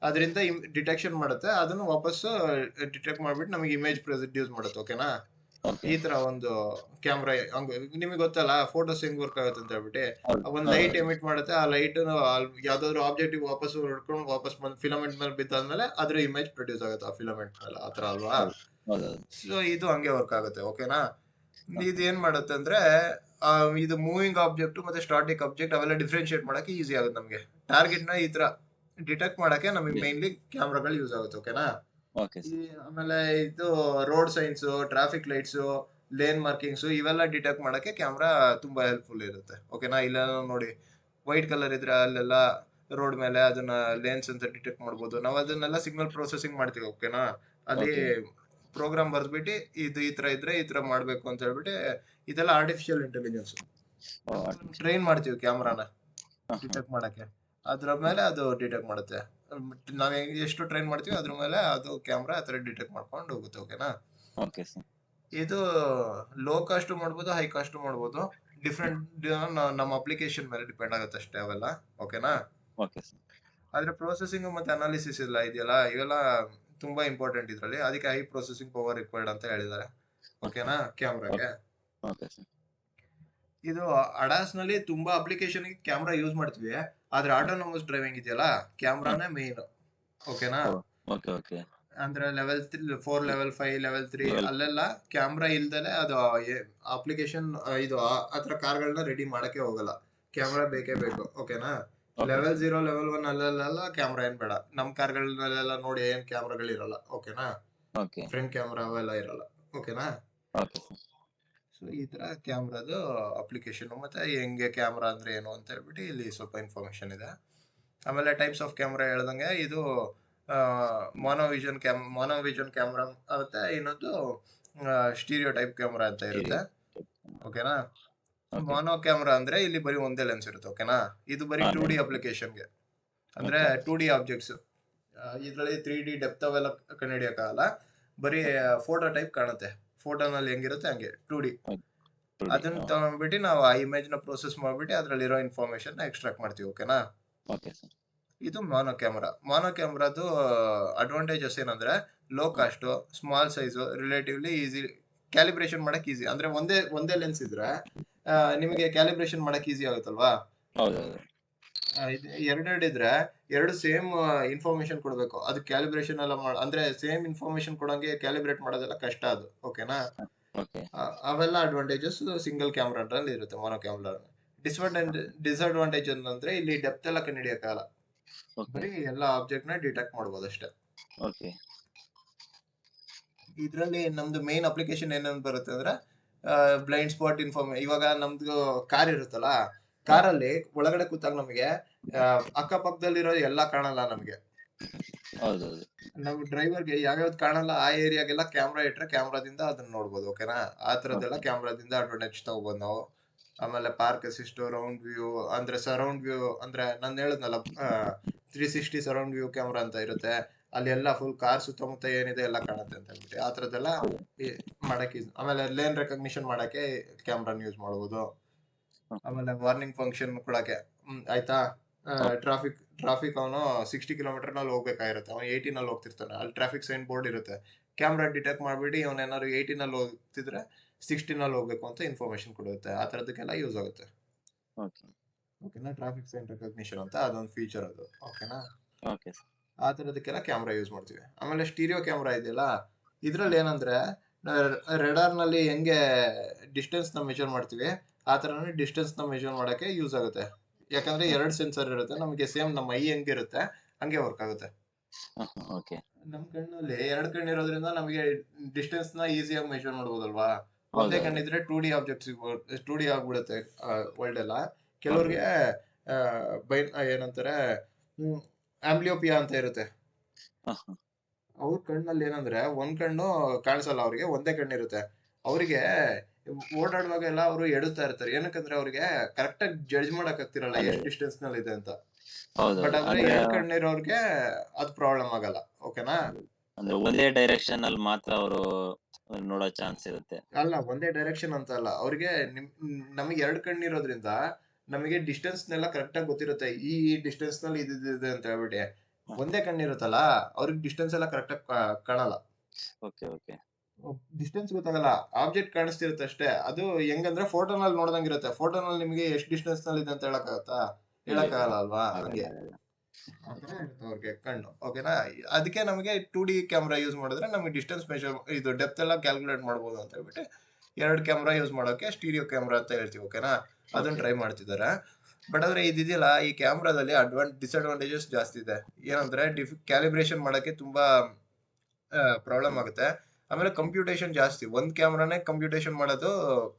ಅದರಿಂದ ಡಿಟೆಕ್ಷನ್ ಮಾಡುತ್ತೆ, ಅದನ್ನು ವಾಪಸ್ ಡಿಟೆಕ್ಟ್ ಮಾಡ್ಬಿಟ್ಟು ನಮಗೆ ಇಮೇಜ್ ಪ್ರೊಡ್ಯೂಸ್ ಮಾಡುತ್ತೆ. ಓಕೆನಾ? ಈ ತರ ಒಂದು ಕ್ಯಾಮ್ರಾ. ನಿಮಗೆ ಗೊತ್ತಲ್ಲ ಫೋಟೋಸ್ ಹೆಂಗ್ ವರ್ಕ್ ಆಗುತ್ತೆ ಅಂತ ಹೇಳ್ಬಿಟ್ಟು. ಒಂದ್ ಲೈಟ್ ಎಮಿಟ್ ಮಾಡುತ್ತೆ, ಆ ಲೈಟ್ ಯಾವ್ದಾದ್ರು ಆಬ್ಜೆಕ್ಟಿವ್ ವಾಪಸ್ ಹೊಡ್ಕೊಂಡು ವಾಪಸ್ ಬಂದು ಫಿಲಮೆಂಟ್ ಮೇಲೆ ಬಿದ್ದಾದ್ಮೇಲೆ ಅದ್ರ ಇಮೇಜ್ ಪ್ರೊಡ್ಯೂಸ್ ಆಗುತ್ತೆ ಆ ಫಿಲಮೆಂಟ್ ಮೇಲೆ. ಆತರ ಅಲ್ವಾ? ಸೊ ಇದು ಹಂಗೆ ವರ್ಕ್ ಆಗುತ್ತೆ. ಓಕೆನಾ? ಇದು ಏನ್ ಮಾಡುತ್ತೆ ಅಂದ್ರೆ ಇದು ಮೂವಿಂಗ್ ಆಬ್ಜೆಕ್ಟ್ ಮತ್ತೆ ಸ್ಟಾಟಿಕ್ ಆಬ್ಜೆಕ್ಟ್ ಅವೆಲ್ಲ ಡಿಫ್ರೆನ್ಶಿಯೇಟ್ ಮಾಡಕ್ಕೆ ಈಸಿ ಆಗುತ್ತೆ ನಮಗೆ. ಟಾರ್ಗೆಟ್ ನ ಈ ತರ ಡಿಟೆಕ್ಟ್ ಮಾಡಕ್ಕೆ ನಮಗೆ ಮೇನ್ಲಿ ಕ್ಯಾಮ್ರಾಗಳು ಯೂಸ್ ಆಗುತ್ತೆ. ಓಕೆನಾ? ಆಮೇಲೆ ಇದು road science, traffic lights, lane markings ಇವೆಲ್ಲ ಡಿಟೆಕ್ಟ್ ಮಾಡಕ್ಕೆ ಕ್ಯಾಮ್ರಾ ತುಂಬಾ ಹೆಲ್ಪ್ಫುಲ್ ಇರುತ್ತೆ. ಓಕೆನಾ? ಇಲ್ಲೆಲ್ಲ ನೋಡಿ ವೈಟ್ ಕಲರ್ ಇದ್ರೆ ಅಲ್ಲೆಲ್ಲ ರೋಡ್ ಮೇಲೆ ಅದನ್ನ ಲೇನ್ಸ್ ಅಂತ ಡಿಟೆಕ್ಟ್ ಮಾಡ್ಬೋದು. ನಾವು ಅದನ್ನೆಲ್ಲ ಸಿಗ್ನಲ್ ಪ್ರೊಸೆಸಿಂಗ್ ಮಾಡ್ತೀವಿ. ಓಕೆನಾ? ಅಲ್ಲಿ ಪ್ರೋಗ್ರಾಮ್ ಬರ್ದ್ಬಿಟ್ಟು ಇದು ಈ ತರ ಇದ್ರೆ ಈ ತರ ಮಾಡ್ಬೇಕು ಅಂತ ಹೇಳ್ಬಿಟ್ಟು ಇದೆಲ್ಲ ಆರ್ಟಿಫಿಷಿಯಲ್ ಇಂಟೆಲಿಜೆನ್ಸ್ ಟ್ರೈನ್ ಮಾಡ್ತೀವಿ ಕ್ಯಾಮ್ರಾನ ಡಿಟೆಕ್ಟ್ ಮಾಡಕ್ಕೆ. ಅದ್ರ ಮೇಲೆ ಅದು ಡಿಟೆಕ್ಟ್ ಮಾಡುತ್ತೆ. ನಾವ್ ಎಷ್ಟು ಟ್ರೈನ್ ಮಾಡ್ತೀವಿ ಅದ್ರ ಮೇಲೆ ಅದು ಕ್ಯಾಮ್ರಾ ಆ ತರ ಡಿಟೆಕ್ಟ್ ಮಾಡ್ಕೊಂಡು ಹೋಗುತ್ತೆ. ಓಕೆನಾ? ಇದು ಲೋ ಕಾಸ್ಟ್ ಮಾಡ್ಬೋದು, ಹೈ ಕಾಸ್ಟ್ ಮಾಡ್ಬೋದು. ಡಿಫ್ರೆಂಟ್ ನಮ್ಮ ಅಪ್ಲಿಕೇಶನ್ ಮೇಲೆ ಡಿಪೆಂಡ್ ಆಗುತ್ತೆ ಅಷ್ಟೇ ಅವೆಲ್ಲ. ಓಕೆನಾ? ಆದ್ರೆ ಪ್ರೊಸೆಸಿಂಗ್ ಮತ್ತೆ ಅನಾಲಿಸಿಸ್ ಎಲ್ಲ ಇದೆಯಲ್ಲ, ಇವೆಲ್ಲ ತುಂಬಾ ಇಂಪಾರ್ಟೆಂಟ್ ಇದ್ರಲ್ಲಿ. ಅದಕ್ಕೆ ಹೈ ಪ್ರೊಸೆಸಿಂಗ್ ಪವರ್ ರಿಕ್ವೈರ್ಡ್ ಅಂತ ಹೇಳಿದ್ದಾರೆ. ಓಕೆನಾ? ಕ್ಯಾಮ್ರಾಗೆ ಇದು ಅಡಾಸ್ ನಲ್ಲಿ ತುಂಬಾ ಅಪ್ಲಿಕೇಶನ್ ಕ್ಯಾಮ್ರಾ ಯೂಸ್ ಮಾಡ್ತೀವಿ. ಆದ್ರೆ ಆಟೋನಮಸ್ ಡ್ರೈವಿಂಗ್ ಇದೆಯಲ್ಲ, ಕ್ಯಾಮ್ರಾನೇ ಮೇನ್. ಓಕೆನಾ? ಅಂದ್ರೆ ಲೆವೆಲ್ 4, ಲೆವೆಲ್ 5, ಲೆವೆಲ್ 3 ಅಲ್ಲೆಲ್ಲ ಕ್ಯಾಮ್ರಾ ಇಲ್ದಲೆ ಅದು ಅಪ್ಲಿಕೇಶನ್ ಇದು ಆತರ ಕಾರ್ಗಳನ್ನ ರೆಡಿ ಮಾಡಕ್ಕೆ ಹೋಗಲ್ಲ, ಕ್ಯಾಮ್ರಾ ಬೇಕೇ ಬೇಕು. ಓಕೆನಾ? ಲೆವೆಲ್ 0, ಲೆವೆಲ್ 1 ಅಲ್ಲೆಲ್ಲ ಕ್ಯಾಮ್ರಾ ಏನ್ ಬೇಡ. ನಮ್ ಕಾರ್ಗಳಲ್ಲೆಲ್ಲ ನೋಡಿ ಏನ್ ಕ್ಯಾಮ್ರಾಗಳು ಇರಲ್ಲ. ಓಕೆನಾ? ಫ್ರಂಟ್ ಕ್ಯಾಮ್ರಾ ಅವೆಲ್ಲ ಇರಲ್ಲ. ಓಕೆನಾ? ಸೊ ಈ ತರ ಕ್ಯಾಮ್ರಾದು ಅಪ್ಲಿಕೇಶನ್ ಮತ್ತೆ ಹೆಂಗೆ ಕ್ಯಾಮ್ರಾ ಅಂದ್ರೆ ಏನು ಅಂತ ಹೇಳ್ಬಿಟ್ಟು ಇಲ್ಲಿ ಸ್ವಲ್ಪ ಇನ್ಫಾರ್ಮೇಶನ್ ಇದೆ. ಆಮೇಲೆ ಟೈಪ್ಸ್ ಆಫ್ ಕ್ಯಾಮ್ರಾ ಹೇಳ್ದಂಗೆ ಇದು ಮಾನೋವಿಷನ್ ಕ್ಯಾಮ್ರಾ ಮತ್ತೆ ಇನ್ನೊಂದು ಸ್ಟೀರಿಯೋ ಟೈಪ್ ಕ್ಯಾಮ್ರಾ ಅಂತ ಇರುತ್ತೆ. ಓಕೆನಾ? ಮಾನೋ ಕ್ಯಾಮ್ರಾ ಅಂದ್ರೆ ಇಲ್ಲಿ ಬರೀ ಒಂದೇ ಲೆನ್ಸ್ ಇರುತ್ತೆ. ಓಕೆನಾ? ಇದು ಬರೀ 2D ಅಪ್ಲಿಕೇಶನ್ಗೆ, ಅಂದ್ರೆ 2D ಆಬ್ಜೆಕ್ಟ್ಸ್. ಇದ್ರಲ್ಲಿ 3D ಡೆಪ್ತ್ ಅವೆಲ್ಲ ಕಂಡುಹಿಡಿಯಕ್ಕಾಗಲ್ಲ, ಬರೀ ಫೋಟೋ ಟೈಪ್ ಕಾಣುತ್ತೆ. ಫೋಟೋನಲ್ಲಿ ಹೆಂಗಿರುತ್ತೆ ಹಂಗೆ 2D. ಅದನ್ನ ತಗೊಂಡ್ಬಿಟ್ಟು ನಾವು ಆ ಇಮೇಜ್ ನ ಪ್ರೊಸೆಸ್ ಮಾಡ್ಬಿಟ್ಟು ಅದ್ರಲ್ಲಿರೋ ಇನ್ಫಾರ್ಮೇಶನ್ ಎಕ್ಸ್ಟ್ರಾಕ್ಟ್ ಮಾಡ್ತೀವಿ. ಓಕೆನಾ? ಇದು ಮಾನೋ ಕ್ಯಾಮ್ರಾದು ಅಡ್ವಾಂಟೇಜಸ್ ಏನಂದ್ರೆ low cost, small size, relatively easy calibration ಮಾಡಕ್ ಈಸಿ. ಅಂದ್ರೆ ಒಂದೇ ಲೆನ್ಸ್ ಇದ್ರೆ ನಿಮಗೆ ಕ್ಯಾಲಿಬ್ರೇಷನ್ ಮಾಡಕ್ ಈಸಿ ಆಗುತ್ತಲ್ವಾ. ಹೌದೌದು. ಎರಡೆರಡು ಇದ್ರೆ ಎರಡು ಸೇಮ್ ಇನ್ಫಾರ್ಮೇಶನ್ ಕೊಡ್ಬೇಕು, ಅದು ಕ್ಯಾಲಿಬ್ರೇಷನ್ ಎಲ್ಲ ಅಂದ್ರೆ ಸೇಮ್ ಇನ್ಫಾರ್ಮೇಶನ್ ಕೊಡಂಗೆ ಕ್ಯಾಲಿಬ್ರೇಟ್ ಮಾಡೋದೆಲ್ಲ ಕಷ್ಟ ಅದು. ಓಕೆನಾ. ಓಕೆ. ಅವೆಲ್ಲ ಅಡ್ವಾಂಟೇಜಸ್ ಸಿಂಗಲ್ ಕ್ಯಾಮ್ರಾದಲ್ಲಿ ಇರುತ್ತೆ ಮಾನೋ ಕ್ಯಾಮ್ರಾ. ಡಿಸ್ಅಡ್ವಾಂಟೇಜ್ ಅಂದ್ರೆ ಇಲ್ಲಿ ಡೆಪ್ತ್ ಎಲ್ಲ ಕಂಡುಹಿಡಿಯಕ್ಕಾಗಲ್ಲ, ಓಕೆ. ಬರೀ ಎಲ್ಲ ಆಬ್ಜೆಕ್ಟ್ ನ ಡಿಟೆಕ್ಟ್ ಮಾಡ್ಬೋದು ಅಷ್ಟೇ. ಓಕೆ. ಇದ್ರಲ್ಲಿ ನಮ್ದು ಮೇನ್ ಅಪ್ಲಿಕೇಶನ್ ಏನೇನು ಬರುತ್ತೆ ಅಂದ್ರೆ ಬ್ಲೈಂಡ್ ಸ್ಪಾಟ್ ಇವಾಗ ನಮ್ದು ಕಾರ್ ಇರುತ್ತಲ್ಲ, ಕಾರಲ್ಲಿ ಒಳಗಡೆ ಕೂತಾಗ ನಮಗೆ ಅಕ್ಕಪಕ್ಕದಲ್ಲಿರೋ ಎಲ್ಲ ಕಾಣಲ್ಲ ನಮಗೆ. ಹೌದೌದು. ನಾವು ಡ್ರೈವರ್ಗೆ ಯಾವ್ಯಾವ್ದು ಕಾಣಲ್ಲ ಆ ಏರಿಯಾಗೆಲ್ಲ ಕ್ಯಾಮ್ರಾ ಇಟ್ರೆ ಕ್ಯಾಮ್ರಾದಿಂದ ಅದನ್ನ ನೋಡ್ಬೋದು. ಓಕೆನಾ. ಆ ತರದ್ದೆಲ್ಲ ಕ್ಯಾಮ್ರಾದಿಂದ ಅಡ್ವಾಂಟೇಜ್ ತಗೋಬಹುದು ನಾವು. ಆಮೇಲೆ ಪಾರ್ಕ್ ಅಸಿಸ್ಟ್, ರೌಂಡ್ ವ್ಯೂ, ಅಂದ್ರೆ ಸರೌಂಡ್ ವ್ಯೂ, ಅಂದ್ರೆ ನಾನು ಹೇಳದ್ನಲ್ಲ 360 ಸರೌಂಡ್ ವ್ಯೂ ಕ್ಯಾಮ್ರಾ ಅಂತ ಇರುತ್ತೆ. ಅಲ್ಲಿ ಎಲ್ಲ ಫುಲ್ ಕಾರ್ ಸುತ್ತಮುತ್ತ ಏನಿದೆ ಎಲ್ಲ ಕಾಣುತ್ತೆ ಅಂತ ಹೇಳ್ಬಿಟ್ಟು ಆ ತರದ್ದೆಲ್ಲ ಮಾಡಕ್ಕೆ. ಆಮೇಲೆ ಲೇನ್ ರೆಕಗ್ನಿಷನ್ ಮಾಡಕ್ಕೆ ಕ್ಯಾಮ್ರಾನ ಯೂಸ್ ಮಾಡ್ಬೋದು. ಆಮೇಲೆ ವಾರ್ನಿಂಗ್ ಫಂಕ್ಷನ್ ಕೊಡಕ್ಕೆ. ಆಯ್ತಾ. ಟ್ರಾಫಿಕ್ ಅವನು 60 ಕಿಲೋಮೀಟರ್ ನಲ್ಲಿ ಹೋಗ್ಬೇಕಾಗಿರುತ್ತೆ, ಅವನು 80 ನಲ್ಲಿ ಹೋಗ್ತಿರ್ತಾನೆ. ಅಲ್ಲಿ ಟ್ರಾಫಿಕ್ ಸೈನ್ ಬೋರ್ಡ್ ಇರುತ್ತೆ, ಕ್ಯಾಮ್ರಾ ಡಿಟೆಕ್ಟ್ ಮಾಡ್ಬಿಟ್ಟು ಅವನ ಏನಾದ್ರು 80 ನಲ್ಲಿ ಹೋಗ್ತಿದ್ರೆ 60 ನಲ್ಲಿ ಹೋಗ್ಬೇಕು ಅಂತ ಇನ್ಫಾರ್ಮೇಶನ್ ಕೊಡುತ್ತೆ. ಆ ತರದಕ್ಕೆಲ್ಲ ಯೂಸ್ ಆಗುತ್ತೆ. ಓಕೆನಾ. ಟ್ರಾಫಿಕ್ ಸೈನ್ ರೆಕಗ್ನಿಷನ್ ಅಂತ ಅದೊಂದು ಫೀಚರ್ ಅದು. ಓಕೆನಾ. ಆ ತರದಕ್ಕೆಲ್ಲ ಕ್ಯಾಮ್ರಾ ಯೂಸ್ ಮಾಡ್ತೀವಿ. ಆಮೇಲೆ ಸ್ಟೀರಿಯೋ ಕ್ಯಾಮ್ರಾ ಇದೆಯಲ್ಲ, ಇದ್ರಲ್ಲಿ ಏನಂದ್ರೆ ರೆಡಾರ್ ನಲ್ಲಿ ಹೆಂಗೆ ಡಿಸ್ಟೆನ್ಸ್ ನ ಮೆಜರ್ ಮಾಡ್ತೀವಿ ಆ ತರನೇ ಡಿಸ್ಟೆನ್ಸ್ ನ ಮೆಜರ್ ಮಾಡಕ್ಕೆ ಯೂಸ್ ಆಗುತ್ತೆ. ಯಾಕಂದ್ರೆ 2 ಸೆನ್ಸರ್ ಇರುತ್ತೆ ನಮಗೆ, ಸೇಮ್ ನಮ್ಮ ಐ ಹೆಂಗಿರುತ್ತೆ ಹಂಗೆ ವರ್ಕ್ ಆಗುತ್ತೆ. ನಮ್ ಕಣ್ಣಲ್ಲಿ 2 ಕಣ್ಣು ಇರೋದ್ರಿಂದ ನಮಗೆ ಡಿಸ್ಟೆನ್ಸ್ ನ ಈಸಿಯಾಗಿ ಮೆಜರ್ ಮಾಡ್ಬೋದಲ್ವಾ. ಒಂದೇ ಕಣ್ಣಿದ್ರೆ 2D ಆಬ್ಜೆಕ್ಟ್ 2D ಆಗ್ಬಿಡುತ್ತೆ ವರ್ಲ್ಡ್ ಎಲ್ಲ. ಕೆಲವ್ರಿಗೆ ಏನಂತಾರೆ ಆಂಬ್ಲಿಯೋಪಿಯಾ ಅಂತ ಇರುತ್ತೆ. ಅವ್ರ ಕಣ್ಣಲ್ಲಿ ಏನಂದ್ರೆ ಒಂದ್ ಕಣ್ಣು ಕಾಣಿಸಲ್ಲ, ಅವ್ರಿಗೆ ಒಂದೇ ಕಣ್ಣಿರುತ್ತೆ. ಅವ್ರಿಗೆ ಓಡಾಡುವಾಗ ಎಲ್ಲ ಅವರು ಎಡುತ್ತಾ ಇರ್ತಾರೆ, ಏನಕ್ಕಂದ್ರೆ ಅವ್ರಿಗೆ ಕರೆಕ್ಟ್ ಆಗಿ ಜಡ್ಜ್ ಮಾಡಕ್ ಆಗ್ತಿರಲ್ಲ ಎಷ್ಟು ಡಿಸ್ಟೆನ್ಸ್ ನಲ್ಲಿ ಇದೆ ಅಂತ. ಬಟ್ ಆದ್ರೆ 2 ಕಣ್ಣಿರೋರ್ಗೆ ಅದು ಪ್ರಾಬ್ಲಮ್ ಆಗಲ್ಲ. ಓಕೆನಾ. ಅಂದ್ರೆ ಒಂದೇ ಡೈರೆಕ್ಷನ್ ಅಲ್ಲಿ ಮಾತ್ರ ಅವರು ನೋಡೋ ಚಾನ್ಸ್ ಇರುತ್ತೆ. ಅಲ್ಲ, ಒಂದೇ ಡೈರೆಕ್ಷನ್ ಅಂತ ಅಲ್ಲ, ಅವ್ರಿಗೆ ನಮಗೆ 2 ಕಣ್ಣಿರೋದ್ರಿಂದ ನಮಗೆ ಡಿಸ್ಟೆನ್ಸ್ ನೆಲ್ಲ ಕರೆಕ್ಟ್ ಆಗಿ ಗೊತ್ತಿರುತ್ತೆ, ಈ ಡಿಸ್ಟೆನ್ಸ್ ನಲ್ಲಿ ಇದಿದೆ ಅಂತ ಹೇಳ್ಬಿಟ್ಟು. ಒಂದೇ ಕಣ್ಣಿರುತ್ತಲ್ಲ ಅವ್ರಿಗೆ ಡಿಸ್ಟೆನ್ಸ್ ಎಲ್ಲ ಕರೆಕ್ಟ್ ಆಗಿ ಕಾಣಲ್ಲ. ಡಿಸ್ಟೆನ್ಸ್ ಗೊತ್ತಾಗಲ್ಲ, ಆಬ್ಜೆಕ್ಟ್ ಕಾಣಿಸ್ತಿರುತ್ತೆ ಅಷ್ಟೇ. ಅದು ಹೆಂಗಂದ್ರೆ ಫೋಟೋನಲ್ಲಿ ನೋಡ್ದಂಗಿರುತ್ತೆ. ಫೋಟೋನಲ್ಲಿ ನಿಮಗೆ ಎಷ್ಟು ಡಿಸ್ಟೆನ್ಸ್ ನಲ್ಲಿ ಇದೆ ಅಂತ ಹೇಳಕ್ಕಾಗಲ್ಲ ಅಲ್ವಾ. ಹಂಗೆ ಅವ್ರಿಗೆ ಕಣ್ಣು. ಓಕೆನಾ. ಅದಕ್ಕೆ ನಮಗೆ 2D ಕ್ಯಾಮ್ರಾ ಯೂಸ್ ಮಾಡಿದ್ರೆ ನಮಗೆ ಡಿಸ್ಟೆನ್ಸ್ ಮೆಜರ್, ಇದು ಡೆಪ್ತ್ ಎಲ್ಲ ಕ್ಯಾಲ್ಕುಲೇಟ್ ಮಾಡ್ಬೋದು ಅಂತ ಹೇಳ್ಬಿಟ್ಟು 2 ಕ್ಯಾಮ್ರಾ ಯೂಸ್ ಮಾಡೋಕೆ ಸ್ಟೀರಿಯೋ ಕ್ಯಾಮ್ರಾ ಅಂತ ಹೇಳ್ತೀವಿ. ಓಕೆನಾ. ಅದನ್ನ ಟ್ರೈ ಮಾಡ್ತಿದ್ದಾರೆ. ಬಟ್ ಆದ್ರೆ ಇದಿದೆಯಲ್ಲ, ಈ ಕ್ಯಾಮ್ರಾದಲ್ಲಿ ಡಿಸ್ಅಡ್ವಾಂಟೇಜಸ್ ಜಾಸ್ತಿ ಇದೆ. ಏನಂದ್ರೆ ಕ್ಯಾಲಿಬ್ರೇಷನ್ ಮಾಡಕ್ಕೆ ತುಂಬಾ ಪ್ರಾಬ್ಲಮ್ ಆಗುತ್ತೆ. ಆಮೇಲೆ ಕಂಪ್ಯೂಟೇಷನ್ ಜಾಸ್ತಿ, ಒಂದ್ ಕ್ಯಾಮ್ರಾನೇ ಕಂಪ್ಯೂಟೇಷನ್ ಮಾಡೋದು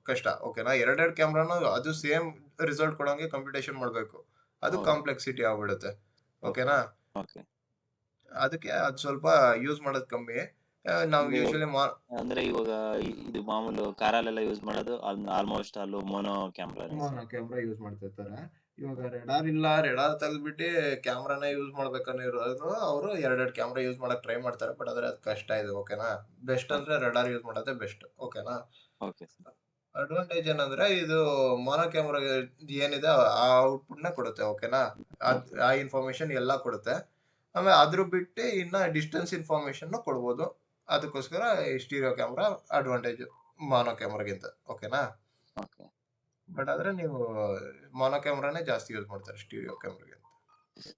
ಕಷ್ಟ. ಓಕೆನಾ. 2 ಕ್ಯಾಮ್ರಾನು ಅದು ಸೇಮ್ ರಿಸಲ್ಟ್ ಕೊಡೋಂಗೆ ಕಂಪ್ಯೂಟೇಷನ್ ಮಾಡ್ಬೇಕು, ಅದು ಕಾಂಪ್ಲೆಕ್ಸಿಟಿ ಆಗ್ಬಿಡುತ್ತೆ. ಓಕೆನಾ. ಅದಕ್ಕೆ ಅದು ಸ್ವಲ್ಪ ಯೂಸ್ ಮಾಡೋದು ಕಮ್ಮಿ. ನಾವು ಯೂಶಲಿ ಅಂದ್ರೆ ಇವಾಗ ಇದು ಮಾಮೂಲು ಕಾರಲ್ಲೆಲ್ಲ ಯೂಸ್ ಮಾಡೋದು ಆಲ್ಮೋಸ್ಟ್ ಅಲ್ಲೂ ಮೋನೋ ಕ್ಯಾಮ್ರಾ ಯೂಸ್ ಮಾಡ್ತಿರ್ತಾರೆ. ಇವಾಗ ರೆಡಾರ್ ತೆಗೆದ್ಬಿಟ್ಟು ಕ್ಯಾಮ್ರಾನೇ ಯೂಸ್ ಮಾಡ್ಬೇಕನ್ನೋರು ಅವರು 2 ಕ್ಯಾಮ್ರಾ ಯೂಸ್ ಮಾಡಕ್ ಟ್ರೈ ಮಾಡ್ತಾರೆ. ಬಟ್ ಆದ್ರೆ ಅದು ಕಷ್ಟ ಇದೆ. ಓಕೆನಾ. ಬೆಸ್ಟ್ ಅಂದ್ರೆ ರೆಡಾರ್ ಯೂಸ್ ಮಾಡೋದೇ ಬೆಸ್ಟ್. ಓಕೆನಾ. ಅಡ್ವಾಂಟೇಜ್ ಏನಂದ್ರೆ ಇದು ಮೋನೋ ಕ್ಯಾಮ್ರಾ ಏನಿದೆ ಆ ಔಟ್ಪುಟ್ ನ ಕೊಡುತ್ತೆ. ಓಕೆನಾ. ಆ ಇನ್ಫಾರ್ಮೇಶನ್ ಎಲ್ಲ ಕೊಡುತ್ತೆ. ಆಮೇಲೆ ಅದ್ರ ಬಿಟ್ಟು ಇನ್ನ ಡಿಸ್ಟೆನ್ಸ್ ಇನ್ಫಾರ್ಮೇಶನ್ ಕೊಡ್ಬೋದು. ಅದಕ್ಕೋಸ್ಕರ ಸ್ಟೀರಿಯೋ ಕ್ಯಾಮ್ರಾ ಅಡ್ವಾಂಟೇಜ್ ಮೋನೋ ಕ್ಯಾಮ್ರಾಗಿಂತ. ಓಕೆನಾ. ಬಟ್ ಆದ್ರೆ ನೀವು ಮೋನೋ ಕ್ಯಾಮ್ರಾನೇ ಜಾಸ್ತಿ ಯೂಸ್ ಮಾಡ್ತಾರೆ ಸ್ಟೀರಿಯೋ ಕ್ಯಾಮ್ರಾಗಿಂತ,